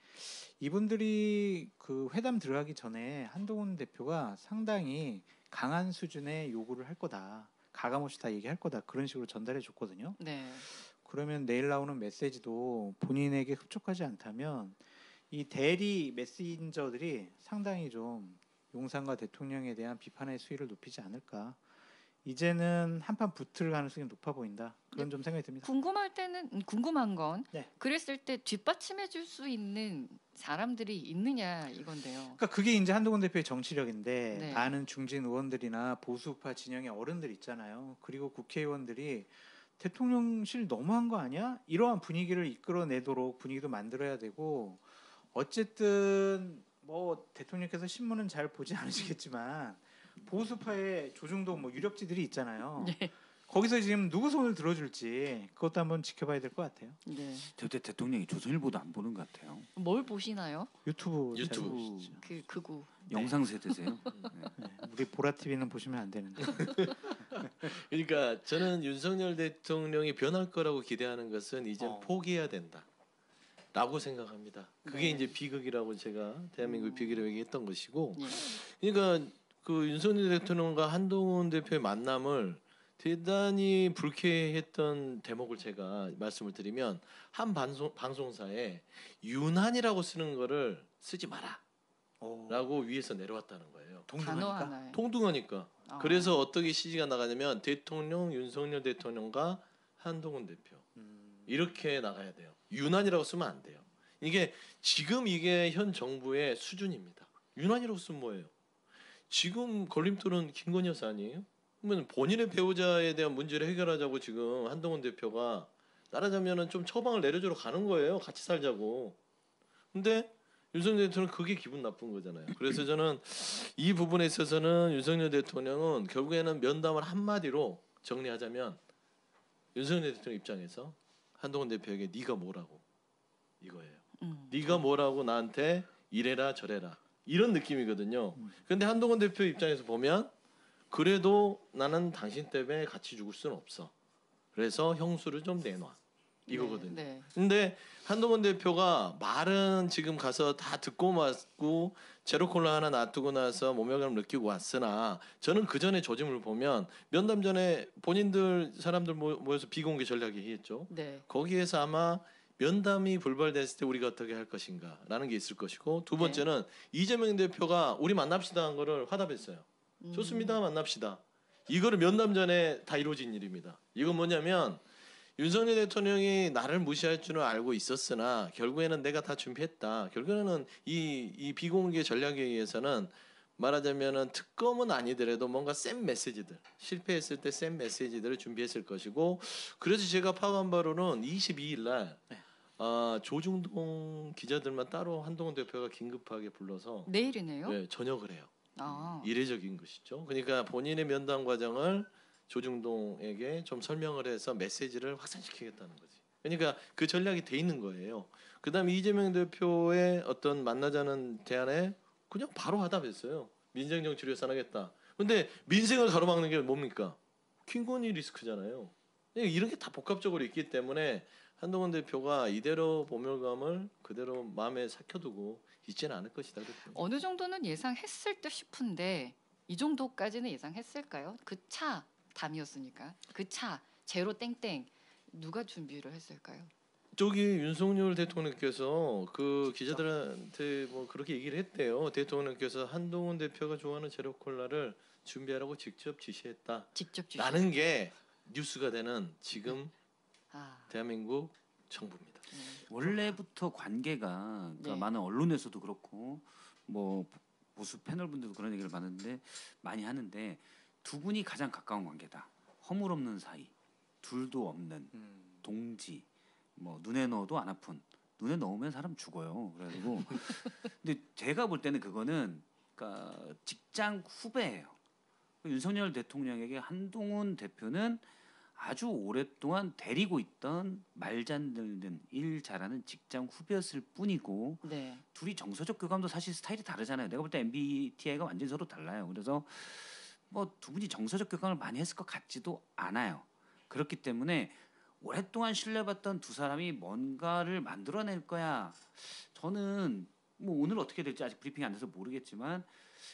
이분들이 그 회담 들어가기 전에 한동훈 대표가 상당히 강한 수준의 요구를 할 거다. 가감없이 다 얘기할 거다. 그런 식으로 전달해 줬거든요. 네. 그러면 내일 나오는 메시지도 본인에게 흡족하지 않다면 이 대리 메신저들이 상당히 좀 용산과 대통령에 대한 비판의 수위를 높이지 않을까. 이제는 한판 붙을 가능성이 높아 보인다. 그런 좀 생각이 듭니다. 궁금한 건 네. 그랬을 때 뒷받침해 줄 수 있는 사람들이 있느냐 이건데요. 그러니까 그게 이제 한동훈 대표의 정치력인데 네. 많은 중진 의원들이나 보수파 진영의 어른들 있잖아요. 그리고 국회의원들이 대통령실 너무한 거 아니야? 이러한 분위기를 이끌어내도록 분위기도 만들어야 되고 어쨌든 뭐 대통령께서 신문은 잘 보지 않으시겠지만 보수파의 조중동 뭐 유력지들이 있잖아요. 네. 거기서 지금 누구 손을 들어줄지 그것도 한번 지켜봐야 될 것 같아요. 네. 대통령이 조선일보도 안 보는 것 같아요. 뭘 보시나요? 유튜브 잘 유튜브. 보시죠. 그 극우. 영상 세대세요. 네, 우리 보라 TV는 보시면 안 되는데. 그러니까 저는 윤석열 대통령이 변할 거라고 기대하는 것은 이제 포기해야 된다라고 생각합니다. 그게 네. 이제 비극이라고 제가 대한민국 비극이라고 얘기했던 것이고, 예. 그러니까 그 윤석열 대통령과 한동훈 대표의 만남을 대단히 불쾌했던 대목을 제가 말씀을 드리면 한 방송사에 유난이라고 쓰는 거를 쓰지 마라라고 위에서 내려왔다는 거예요. 단어 하나에. 통둥하니까. 아. 그래서 어떻게 CG가 나가냐면 대통령 윤석열 대통령과 한동훈 대표 이렇게 나가야 돼요. 유난이라고 쓰면 안 돼요. 이게 지금 이게 현 정부의 수준입니다. 유난이라고 쓰면 뭐예요? 지금 걸림돌은 김건희 여사 아니에요? 그러면 본인의 배우자에 대한 문제를 해결하자고 지금 한동훈 대표가 말하자면은 좀 처방을 내려주러 가는 거예요. 같이 살자고. 근데 윤석열 대통령은 그게 기분 나쁜 거잖아요. 그래서 저는 이 부분에 있어서는 윤석열 대통령은 결국에는 면담을 한마디로 정리하자면 윤석열 대통령 입장에서 한동훈 대표에게 네가 뭐라고 이거예요. 네가 뭐라고 나한테 이래라 저래라 이런 느낌이거든요. 근데 한동훈 대표 입장에서 보면 그래도 나는 당신 때문에 같이 죽을 수는 없어. 그래서 형수를 좀 내놔. 이거거든요. 네. 근데 한동훈 대표가 말은 지금 가서 다 듣고 왔고 제로콜라 하나 놔두고 나서 모멸감을 느끼고 왔으나 저는 그 전에 조짐을 보면 면담 전에 본인들 사람들 모여서 비공개 전략 얘기했죠. 네. 거기에서 아마 면담이 불발됐을 때 우리가 어떻게 할 것인가라는 게 있을 것이고 두 번째는 이재명 대표가 우리 만납시다 한 거를 화답했어요. 좋습니다. 만납시다. 이거를 면담 전에 다 이루어진 일입니다. 이건 뭐냐면 윤석열 대통령이 나를 무시할 줄은 알고 있었으나 결국에는 내가 다 준비했다. 결국에는 이 비공개 전략에 의해서는 말하자면은 특검은 아니더라도 뭔가 센 메시지들 실패했을 때 센 메시지들을 준비했을 것이고 그래서 제가 파악한 바로는 22일 날 조중동 기자들만 따로 한동훈 대표가 긴급하게 불러서 내일이네요. 네, 저녁을 해요. 아. 이례적인 것이죠. 그러니까 본인의 면담 과정을 조중동에게 좀 설명을 해서 메시지를 확산시키겠다는 거지. 그러니까 그 전략이 돼 있는 거예요. 그다음에 이재명 대표의 어떤 만나자는 대안에 그냥 바로 화답했어요. 민생 정치를 예산하겠다. 근데 민생을 가로막는 게 뭡니까? 김건희 리스크잖아요. 이런 게 다 복합적으로 있기 때문에 한동훈 대표가 이대로 모멸감을 그대로 마음에 삭혀두고 있지는 않을 것이다. 어느 정도는 예상했을 듯 싶은데 이 정도까지는 예상했을까요? 그 차 담이었으니까 그 차 제로 땡땡 누가 준비를 했을까요? 저기 윤석열 대통령께서 그 기자들한테 뭐 그렇게 얘기를 했대요. 대통령께서 한동훈 대표가 좋아하는 제로 콜라를 준비하라고 직접 지시했다. 직접 지시. 라는 게 뉴스가 되는 지금 대한민국 정부입니다. 원래부터 관계가 그러니까 많은 언론에서도 그렇고 뭐 보수 패널분들도 그런 얘기를 많이 하는데 두 분이 가장 가까운 관계다. 허물 없는 사이, 둘도 없는 동지, 뭐 눈에 넣어도 안 아픈. 눈에 넣으면 사람 죽어요. 그래가지고 근데 제가 볼 때는 그거는 그러니까 직장 후배예요. 윤석열 대통령에게 한동훈 대표는 아주 오랫동안 데리고 있던 말 잘 듣는 일 잘하는 직장 후배였을 뿐이고 네. 둘이 정서적 교감도 사실 스타일이 다르잖아요. 내가 볼 때 MBTI가 완전히 서로 달라요. 그래서 뭐 두 분이 정서적 교감을 많이 했을 것 같지도 않아요. 그렇기 때문에 오랫동안 신뢰받던 두 사람이 뭔가를 만들어낼 거야. 저는 뭐 오늘 어떻게 될지 아직 브리핑이 안 돼서 모르겠지만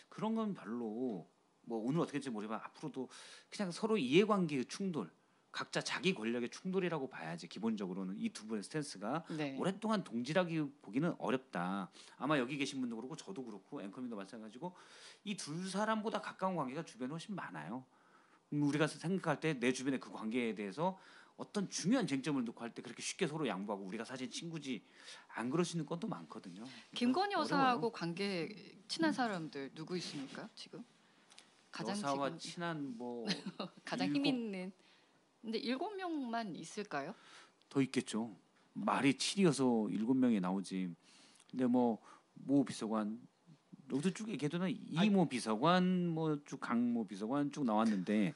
그런 건 별로 뭐 오늘 어떻게 될지 모르지만 앞으로도 그냥 서로 이해관계의 충돌, 각자 자기 권력의 충돌이라고 봐야지. 기본적으로는 이 두 분의 스탠스가 네. 오랫동안 동지라기 보기는 어렵다. 아마 여기 계신 분도 그렇고 저도 그렇고 앵커님도 마찬가지고 이 두 사람보다 가까운 관계가 주변에 훨씬 많아요. 우리가 생각할 때 내 주변의 그 관계에 대해서 어떤 중요한 쟁점을 놓고 할 때 그렇게 쉽게 서로 양보하고 우리가 사실 친구지 안 그럴 수 있는 건도 많거든요. 김건희 어려워요. 여사하고 관계 친한 사람들 누구 있습니까 지금? 가장 여사와 지금 친한 뭐 가장 힘 있는. 근데 7명만 있을까요? 더 있겠죠. 말이 7이어서 7명이 나오지. 근데 뭐 비서관 여기서 쭉 얘기해도는 이모 비서관 뭐 쭉 강모 비서관 쭉 나왔는데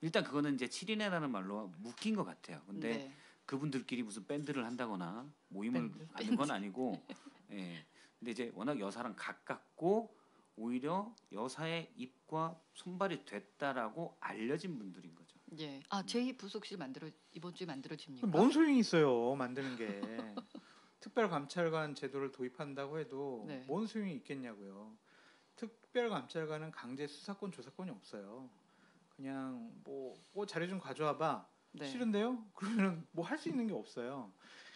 일단 그거는 이제 7인회라는 말로 묶인 것 같아요. 근데 네. 그분들끼리 무슨 밴드를 한다거나 모임을 밴드. 하는 건 아니고 예. 근데 이제 워낙 여사랑 가깝고 오히려 여사의 입과 손발이 됐다라고 알려진 분들인 거죠. 예. 아 제2부속실 이번 주에 만들어집니까? 뭔 소용이 있어요 만드는 게. 특별감찰관 제도를 도입한다고 해도 네. 뭔 소용이 있겠냐고요. 특별감찰관은 강제 수사권 조사권이 없어요. 그냥 뭐 자료 좀 가져와봐. 네. 싫은데요? 그러면 뭐 할 수 있는 게 없어요.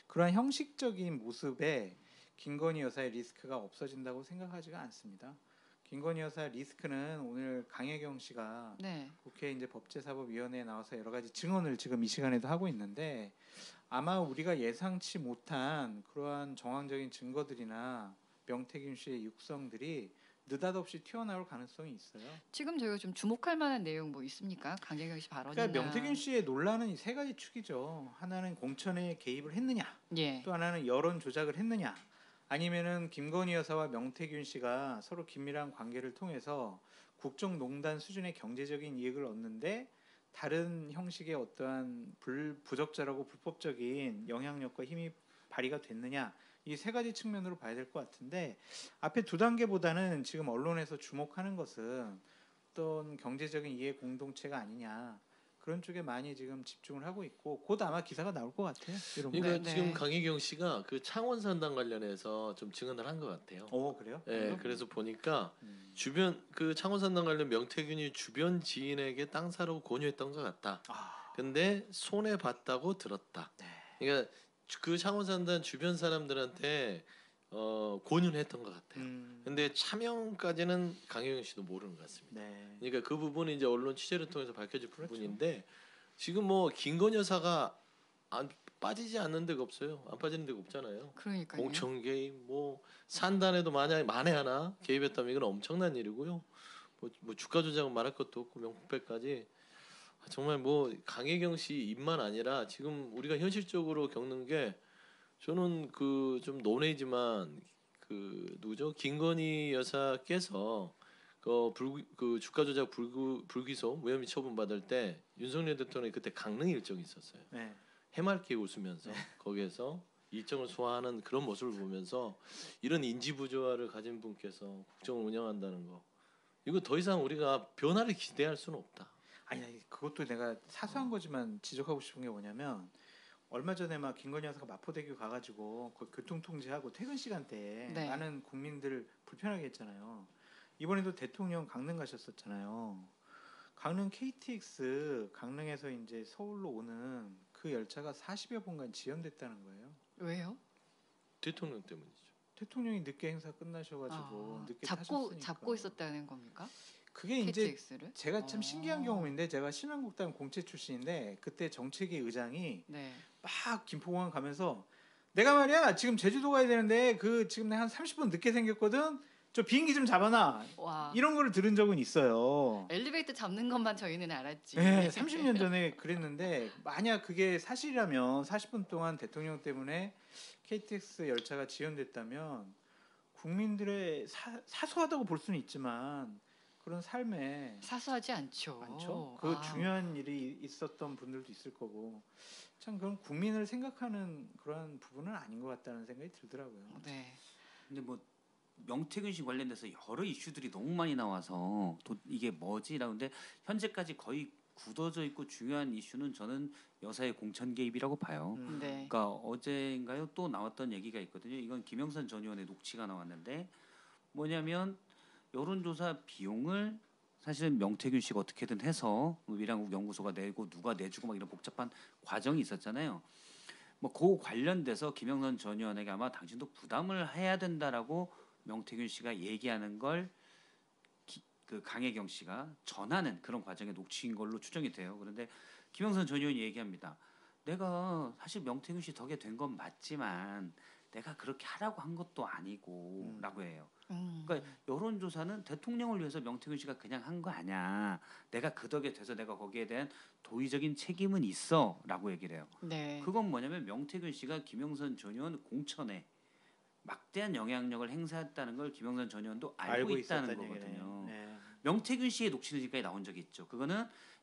그러한 형식적인 모습에 김건희 여사의 리스크가 없어진다고 생각하지가 않습니다. 김건희 여사 리스크는 오늘 강혜경 씨가 네. 국회 이제 법제사법위원회에 나와서 여러 가지 증언을 지금 이 시간에도 하고 있는데 아마 우리가 예상치 못한 그러한 정황적인 증거들이나 명태균 씨의 육성들이 느닷없이 튀어나올 가능성이 있어요. 지금 저희가 좀 주목할 만한 내용 뭐 있습니까? 강혜경 씨 발언이나. 그러니까 명태균 씨의 논란은 이 세 가지 축이죠. 하나는 공천에 개입을 했느냐, 예. 또 하나는 여론 조작을 했느냐, 아니면은 김건희 여사와 명태균 씨가 서로 긴밀한 관계를 통해서 국정농단 수준의 경제적인 이익을 얻는데 다른 형식의 어떠한 부적절하고 불법적인 영향력과 힘이 발휘가 됐느냐, 이 세 가지 측면으로 봐야 될 것 같은데 앞에 두 단계보다는 지금 언론에서 주목하는 것은 어떤 경제적인 이해 공동체가 아니냐, 그런 쪽에 많이 지금 집중을 하고 있고 곧 아마 기사가 나올 것 같아요. 이런 거. 그러니까 네. 지금 강혜경 씨가 그 창원 산당 관련해서 좀 증언을 한 것 같아요. 그래요? 예, 그래서 보니까 주변 그 창원 산당 관련 명태균이 주변 지인에게 땅 사라고 권유했던 것 같다. 근데 손해 봤다고 들었다. 네. 그러니까 그 창원 산당 주변 사람들한테 권유를 했던 것 같아요. 근데 차명까지는 강혜경 씨도 모르는 것 같습니다. 네. 그러니까 그 부분이 이제 언론 취재를 통해서 밝혀질 부분인데 지금 뭐 김건희 여사가 안 빠지지 않는 데가 없어요. 안 빠지는 데가 없잖아요. 그러니까요. 공천 개입, 뭐 산단에도 만에 하나 개입했다면 이건 엄청난 일이고요. 뭐 주가 조작은 말할 것도 없고 명품백까지 정말 뭐 강혜경 씨 입만 아니라 지금 우리가 현실적으로 겪는 게 저는 그 좀 논외지만 그 누구죠? 김건희 여사께서 그 주가 조작 불기소 무혐의 처분 받을 때 윤석열 대통령이 그때 강릉 일정이 있었어요. 네. 해맑게 웃으면서 거기에서 일정을 소화하는 그런 모습을 보면서 이런 인지 부조화를 가진 분께서 국정을 운영한다는 거 이거 더 이상 우리가 변화를 기대할 수는 없다. 아니 그것도 내가 사소한 거지만 지적하고 싶은 게 뭐냐면 얼마 전에 막 김건희 여사가 마포대교 가가지고 그 교통통제하고 퇴근 시간대에 네. 많은 국민들 불편하게 했잖아요. 이번에도 대통령 강릉 가셨었잖아요. 강릉 KTX 강릉에서 이제 서울로 오는 그 열차가 40여 분간 지연됐다는 거예요. 왜요? 대통령 때문이죠. 대통령이 늦게 행사 끝나셔가지고 늦게 타셨으니까. 잡고 있었다는 겁니까? 그게 이제 KTX를? 제가 참 신기한 경험인데 제가 신한국당 공채 출신인데 그때 정책위 의장이 네. 막 김포공항 가면서 내가 말이야 지금 제주도 가야 되는데 그 지금 내가 한 30분 늦게 생겼거든. 저 비행기 좀 잡아놔. 와. 이런 거를 들은 적은 있어요. 엘리베이터 잡는 것만 저희는 알았지. 네, 30년 전에 그랬는데 만약 그게 사실이라면 40분 동안 대통령 때문에 KTX 열차가 지연됐다면 국민들의 사소하다고 볼 수는 있지만 그런 삶에 사소하지 않죠. 많죠. 그 중요한 일이 있었던 분들도 있을 거고 참 그런 국민을 생각하는 그런 부분은 아닌 것 같다는 생각이 들더라고요. 네. 근데 뭐 명태균 씨 관련돼서 여러 이슈들이 너무 많이 나와서 또 이게 뭐지라고 하는데 현재까지 거의 굳어져 있고 중요한 이슈는 저는 여사의 공천 개입이라고 봐요. 네. 그러니까 어제인가요 또 나왔던 얘기가 있거든요. 이건 김영선 전 의원의 녹취가 나왔는데 뭐냐면 여론조사 비용을 사실은 명태균 씨가 어떻게든 해서 미래한국 연구소가 내고 누가 내주고 막 이런 복잡한 과정이 있었잖아요. 뭐 그 관련돼서 김영선 전 의원에게 아마 당신도 부담을 해야 된다라고 명태균 씨가 얘기하는 걸 그 강혜경 씨가 전하는 그런 과정의 녹취인 걸로 추정이 돼요. 그런데 김영선 전 의원이 얘기합니다. 내가 사실 명태균 씨 덕에 된 건 맞지만 내가 그렇게 하라고 한 것도 아니고라고 해요. 그러니까 여론조사는 대통령을 위해서 명태균 씨가 그냥 한 거 아니야. 내가 그 덕에 돼서 내가 거기에 대한 도의적인 책임은 있어라고 얘기를 해요. 네. 그건 뭐냐면 명태균 씨가 김영선 전 의원 공천에 막대한 영향력을 행사했다는 걸 김영선 전 의원도 알고 있다는 거거든요. 네. 명태균 씨의 녹취는 지금까지 나온 적이 있죠. 그거는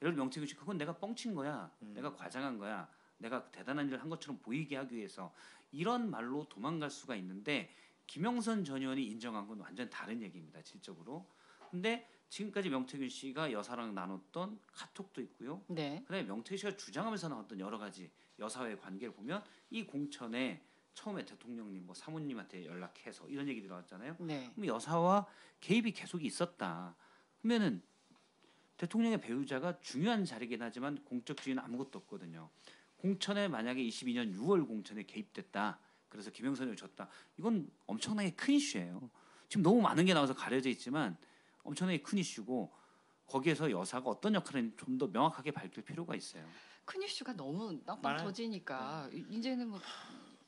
예를 들어 명태균 씨 그건 내가 뻥친 거야. 내가 과장한 거야. 내가 대단한 일을 한 것처럼 보이게 하기 위해서 이런 말로 도망갈 수가 있는데 김영선 전 의원이 인정한 건 완전 다른 얘기입니다. 질적으로. 근데 지금까지 명태균 씨가 여사랑 나눴던 카톡도 있고요. 네. 그다음에 명태균 씨가 주장하면서 나왔던 여러 가지 여사와의 관계를 보면 이 공천에 처음에 대통령님 뭐 사모님한테 연락해서 이런 얘기 들어왔잖아요. 네. 그럼 여사와 개입이 계속 있었다. 그러면은 대통령의 배우자가 중요한 자리긴 하지만 공적 지위는 아무것도 없거든요. 공천에 만약에 22년 6월 공천에 개입됐다. 그래서 김영선을 졌다. 이건 엄청나게 큰 이슈예요. 지금 너무 많은 게 나와서 가려져 있지만 엄청나게 큰 이슈고 거기에서 여사가 어떤 역할을 좀 더 명확하게 밝힐 필요가 있어요. 큰 이슈가 너무 빵빵 많아요. 터지니까 이제는 뭐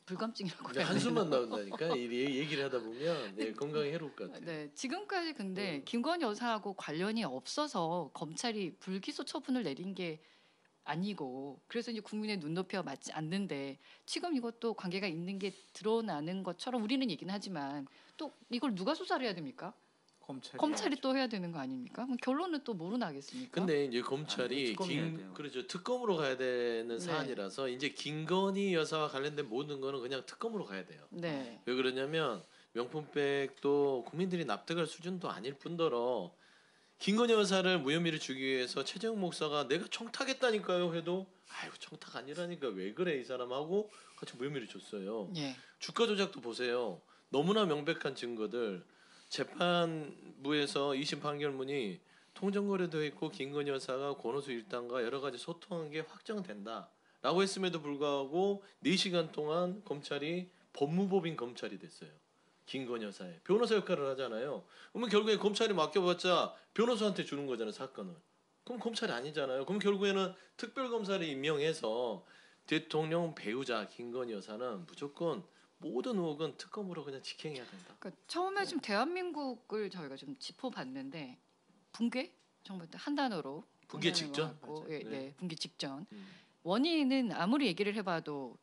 불감증이라고 이제 해야 한숨만 나온다니까 이 얘기를 하다 보면 네, 건강에 해로울 것 같아요. 네, 지금까지 근데 김건희 여사하고 관련이 없어서 검찰이 불기소 처분을 내린 게 아니고 그래서 이제 국민의 눈높이와 맞지 않는데 지금 이것도 관계가 있는 게 드러나는 것처럼 우리는 얘기는 하지만 또 이걸 누가 수사를 해야 됩니까? 검찰이 또 해야 되는 거 아닙니까? 그럼 결론은 또 뭐로 나겠습니까? 근데 이제 검찰이 특검이 해야 돼요. 그렇죠 특검으로 가야 되는 네. 사안이라서 이제 김건희 여사와 관련된 모든 거는 그냥 특검으로 가야 돼요. 네. 왜 그러냐면 명품백도 국민들이 납득할 수준도 아닐 뿐더러 김건희 여사를 무혐의를 주기 위해서 최재형 목사가 내가 청탁했다니까요 해도 아이고 청탁 아니라니까 왜 그래 이 사람하고 같이 무혐의를 줬어요. 예. 주가 조작도 보세요. 너무나 명백한 증거들 재판부에서 2심 판결문이 통정거래도 했고 김건희 여사가 권오수 일당과 여러 가지 소통한 게 확정된다라고 했음에도 불구하고 4시간 동안 검찰이 법무법인 검찰이 됐어요. 김건희 여사의 변호사 역할을 하잖아요. 그러면 결국에 검찰이 맡겨봤자 변호사한테 주는 거잖아요 사건을. 그럼 검찰이 아니잖아요. 그럼 결국에는 특별검사를 임명해서 대통령 배우자 김건희 여사는 무조건 모든 의혹은 특검으로 그냥 직행해야 된다. 그러니까 처음에 좀 대한민국을 저희가 좀 짚어봤는데 붕괴 정말 한 단어로 붕괴 보내는 직전? 것 같고, 맞아요. 예, 네, 붕괴 직전. 음. 원인은 아무리 얘기를 해봐도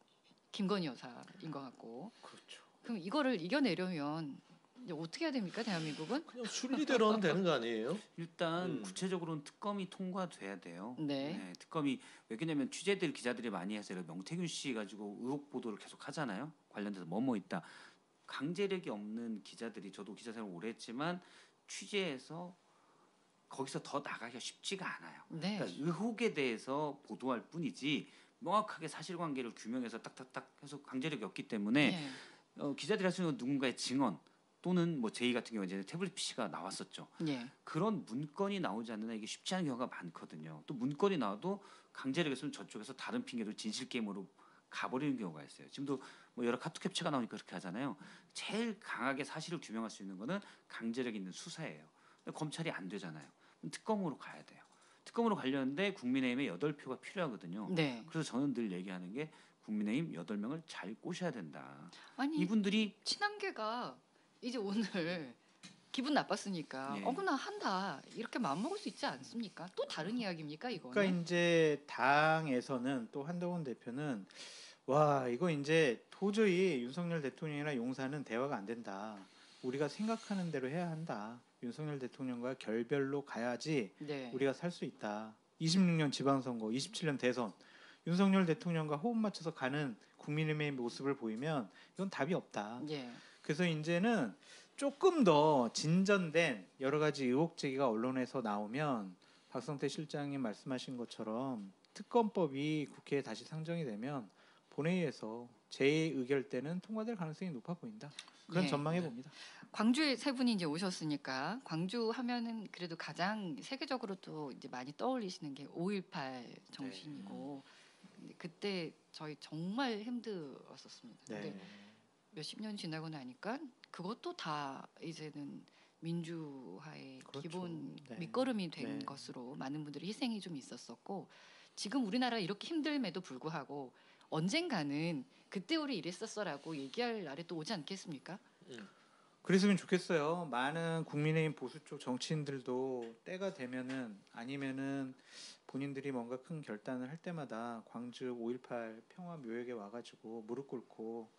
김건희 여사인 것 같고. 그렇죠. 그럼 이거를 이겨내려면 이제 어떻게 해야 됩니까 대한민국은? 그냥 순리대로 하면 되는 거 아니에요? 일단 구체적으로는 특검이 통과돼야 돼요. 네. 특검이 왜냐면 취재들 기자들이 많이 해서 명태균 씨 가지고 의혹 보도를 계속 하잖아요. 관련돼서 뭐뭐 있다. 강제력이 없는 기자들이 저도 기자 생활 오래 했지만 취재해서 거기서 더 나가기가 쉽지가 않아요. 네. 그러니까 의혹에 대해서 보도할 뿐이지 명확하게 사실관계를 규명해서 딱딱딱 해서 강제력이 없기 때문에 예. 기자들이 할 수 있는 누군가의 증언 또는 뭐 제2 같은 경우에 이제 태블릿 PC가 나왔었죠. 예. 그런 문건이 나오지 않는 한 이게 쉽지 않은 경우가 많거든요. 또 문건이 나와도 강제력이 있으면 저쪽에서 다른 핑계로 진실 게임으로 가버리는 경우가 있어요. 지금도 뭐 여러 카톡 캡처가 나오니까 그렇게 하잖아요. 제일 강하게 사실을 규명할 수 있는 거는 강제력 있는 수사예요. 근데 검찰이 안 되잖아요. 특검으로 가야 돼요. 특검으로 가려는데 국민의힘의 8표가 필요하거든요. 네. 그래서 저는 늘 얘기하는 게 국민의힘 8명을 잘 꼬셔야 된다. 아니 이분들이 친한계가 이제 오늘 기분 나빴으니까 예. 나 한다 이렇게 마음먹을 수 있지 않습니까? 또 다른 이야기입니까 이거는? 그러니까 이제 당에서는 또 한동훈 대표는 와 이거 이제 도저히 윤석열 대통령이나 용산은 대화가 안 된다. 우리가 생각하는 대로 해야 한다. 윤석열 대통령과 결별로 가야지 네. 우리가 살 수 있다. 26년 지방선거, 27년 대선 윤석열 대통령과 호흡 맞춰서 가는 국민의힘의 모습을 보이면 이건 답이 없다. 예. 그래서 이제는 조금 더 진전된 여러 가지 의혹 제기가 언론에서 나오면 박성태 실장님 말씀하신 것처럼 특검법이 국회에 다시 상정이 되면 본회의에서 제 의결 때는 통과될 가능성이 높아 보인다. 그런 예. 전망해 봅니다. 광주에 세 분이 이제 오셨으니까 광주 하면은 그래도 가장 세계적으로 또 이제 많이 떠올리시는 게 5.18 정신이고 근데 그때 저희 정말 힘들었었습니다. 근데 몇십 년 지나고 나니까 그것도 다 이제는 민주화의 그렇죠. 기본 네. 밑거름이 된 네. 것으로 많은 분들이 희생이 좀 있었었고 지금 우리나라 이렇게 힘듦에도 불구하고 언젠가는 그때 우리 이랬었어라고 얘기할 날이 또 오지 않겠습니까? 그랬으면 좋겠어요. 많은 국민의힘 보수 쪽 정치인들도 때가 되면은 아니면은 본인들이 뭔가 큰 결단을 할 때마다 광주 5.18 평화 묘역에 와가지고 무릎 꿇고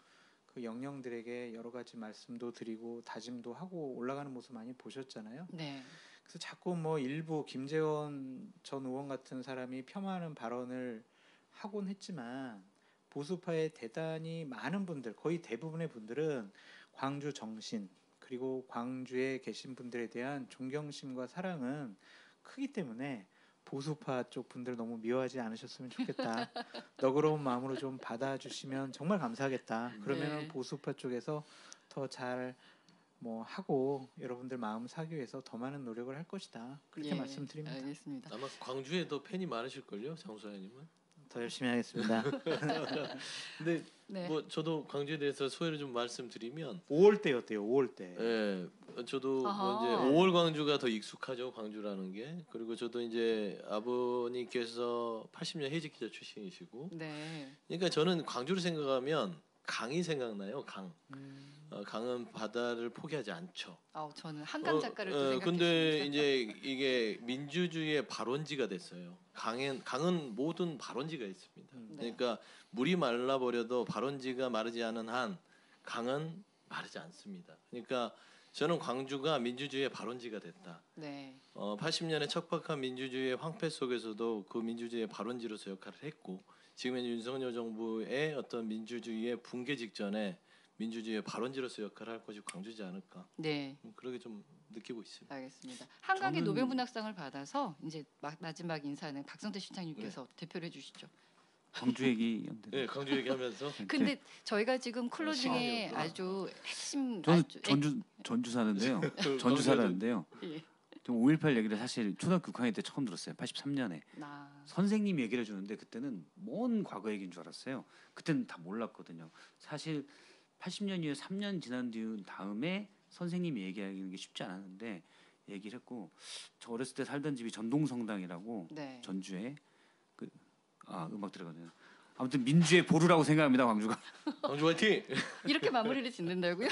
그 영령들에게 여러 가지 말씀도 드리고 다짐도 하고 올라가는 모습 많이 보셨잖아요. 네. 그래서 자꾸 뭐 일부 김재원 전 의원 같은 사람이 폄하하는 발언을 하곤 했지만 보수파의 대단히 많은 분들, 거의 대부분의 분들은 광주 정신 그리고 광주에 계신 분들에 대한 존경심과 사랑은 크기 때문에 보수파 쪽 분들 너무 미워하지 않으셨으면 좋겠다. 너그러운 마음으로 좀 받아주시면 정말 감사하겠다. 그러면 네. 보수파 쪽에서 더 잘 뭐 하고 여러분들 마음 사기 위해서 더 많은 노력을 할 것이다. 그렇게 예, 말씀드립니다. 알겠습니다. 아마 광주에도 팬이 많으실걸요, 장소장님은. 더 열심히 하겠습니다. 근데 네. 뭐 저도 광주에 대해서 소회를 좀 말씀드리면 5월 때였대요. 5월 때. 예, 저도 뭐 아하. 이제 5월 광주가 더 익숙하죠, 광주라는 게. 그리고 저도 이제 아버님께서 80년 해직 기자 출신이시고, 네. 그러니까 저는 광주를 생각하면 강이 생각나요. 강. 강은 바다를 포기하지 않죠. 저는 한강 작가를 또 생각했습니다. 근데 이제 이게 민주주의의 발원지가 됐어요. 강은 모든 발원지가 있습니다. 네. 그러니까 물이 말라버려도 발원지가 마르지 않은 한 강은 마르지 않습니다. 그러니까 저는 광주가 민주주의의 발원지가 됐다. 네. 80년의 척박한 민주주의의 황폐 속에서도 그 민주주의의 발원지로서 역할을 했고 지금의 윤석열 정부의 어떤 민주주의의 붕괴 직전에 민주주의의 발원지로서 역할을 할 것이 광주지 않을까. 네. 그렇게 좀 느끼고 있습니다. 알겠습니다. 한강의 저는- 노벨문학상을 받아서 이제 마지막 인사는 박성태 실장님께서 대표를 해주시죠. 광주 얘기였는데. 네, 광주 얘기하면서 근데 저희가 지금 클로징에 시간이 없구나. 아주 핵심 저는 아주 전주 사는데요. 전주 살았는데요. 예. 5.18 얘기를 사실 초등학교 6학년 때 처음 들었어요. 83년에. 나 선생님이 얘기를 해주는데 그때는 먼 과거 얘기인 줄 알았어요. 그때는 다 몰랐거든요. 사실 80년 이후에 3년 지난 다음에 선생님이 얘기하는 게 쉽지 않았는데 얘기를 했고 저 어렸을 때 살던 집이 전동성당이라고 네. 전주에 음악 들어가네요. 아무튼 민주의 보루라고 생각합니다. 광주가. 광주 화이팅! 이렇게 마무리를 짓는다고요?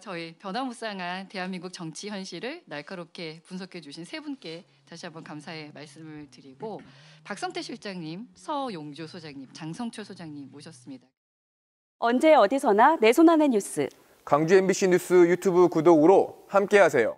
저희 변화무쌍한 대한민국 정치 현실을 날카롭게 분석해 주신 세 분께 다시 한번 감사의 말씀을 드리고 박성태 실장님, 서용주 소장님, 장성철 소장님 모셨습니다. 언제 어디서나 내 손 안의 뉴스. 광주 MBC 뉴스 유튜브 구독으로 함께하세요.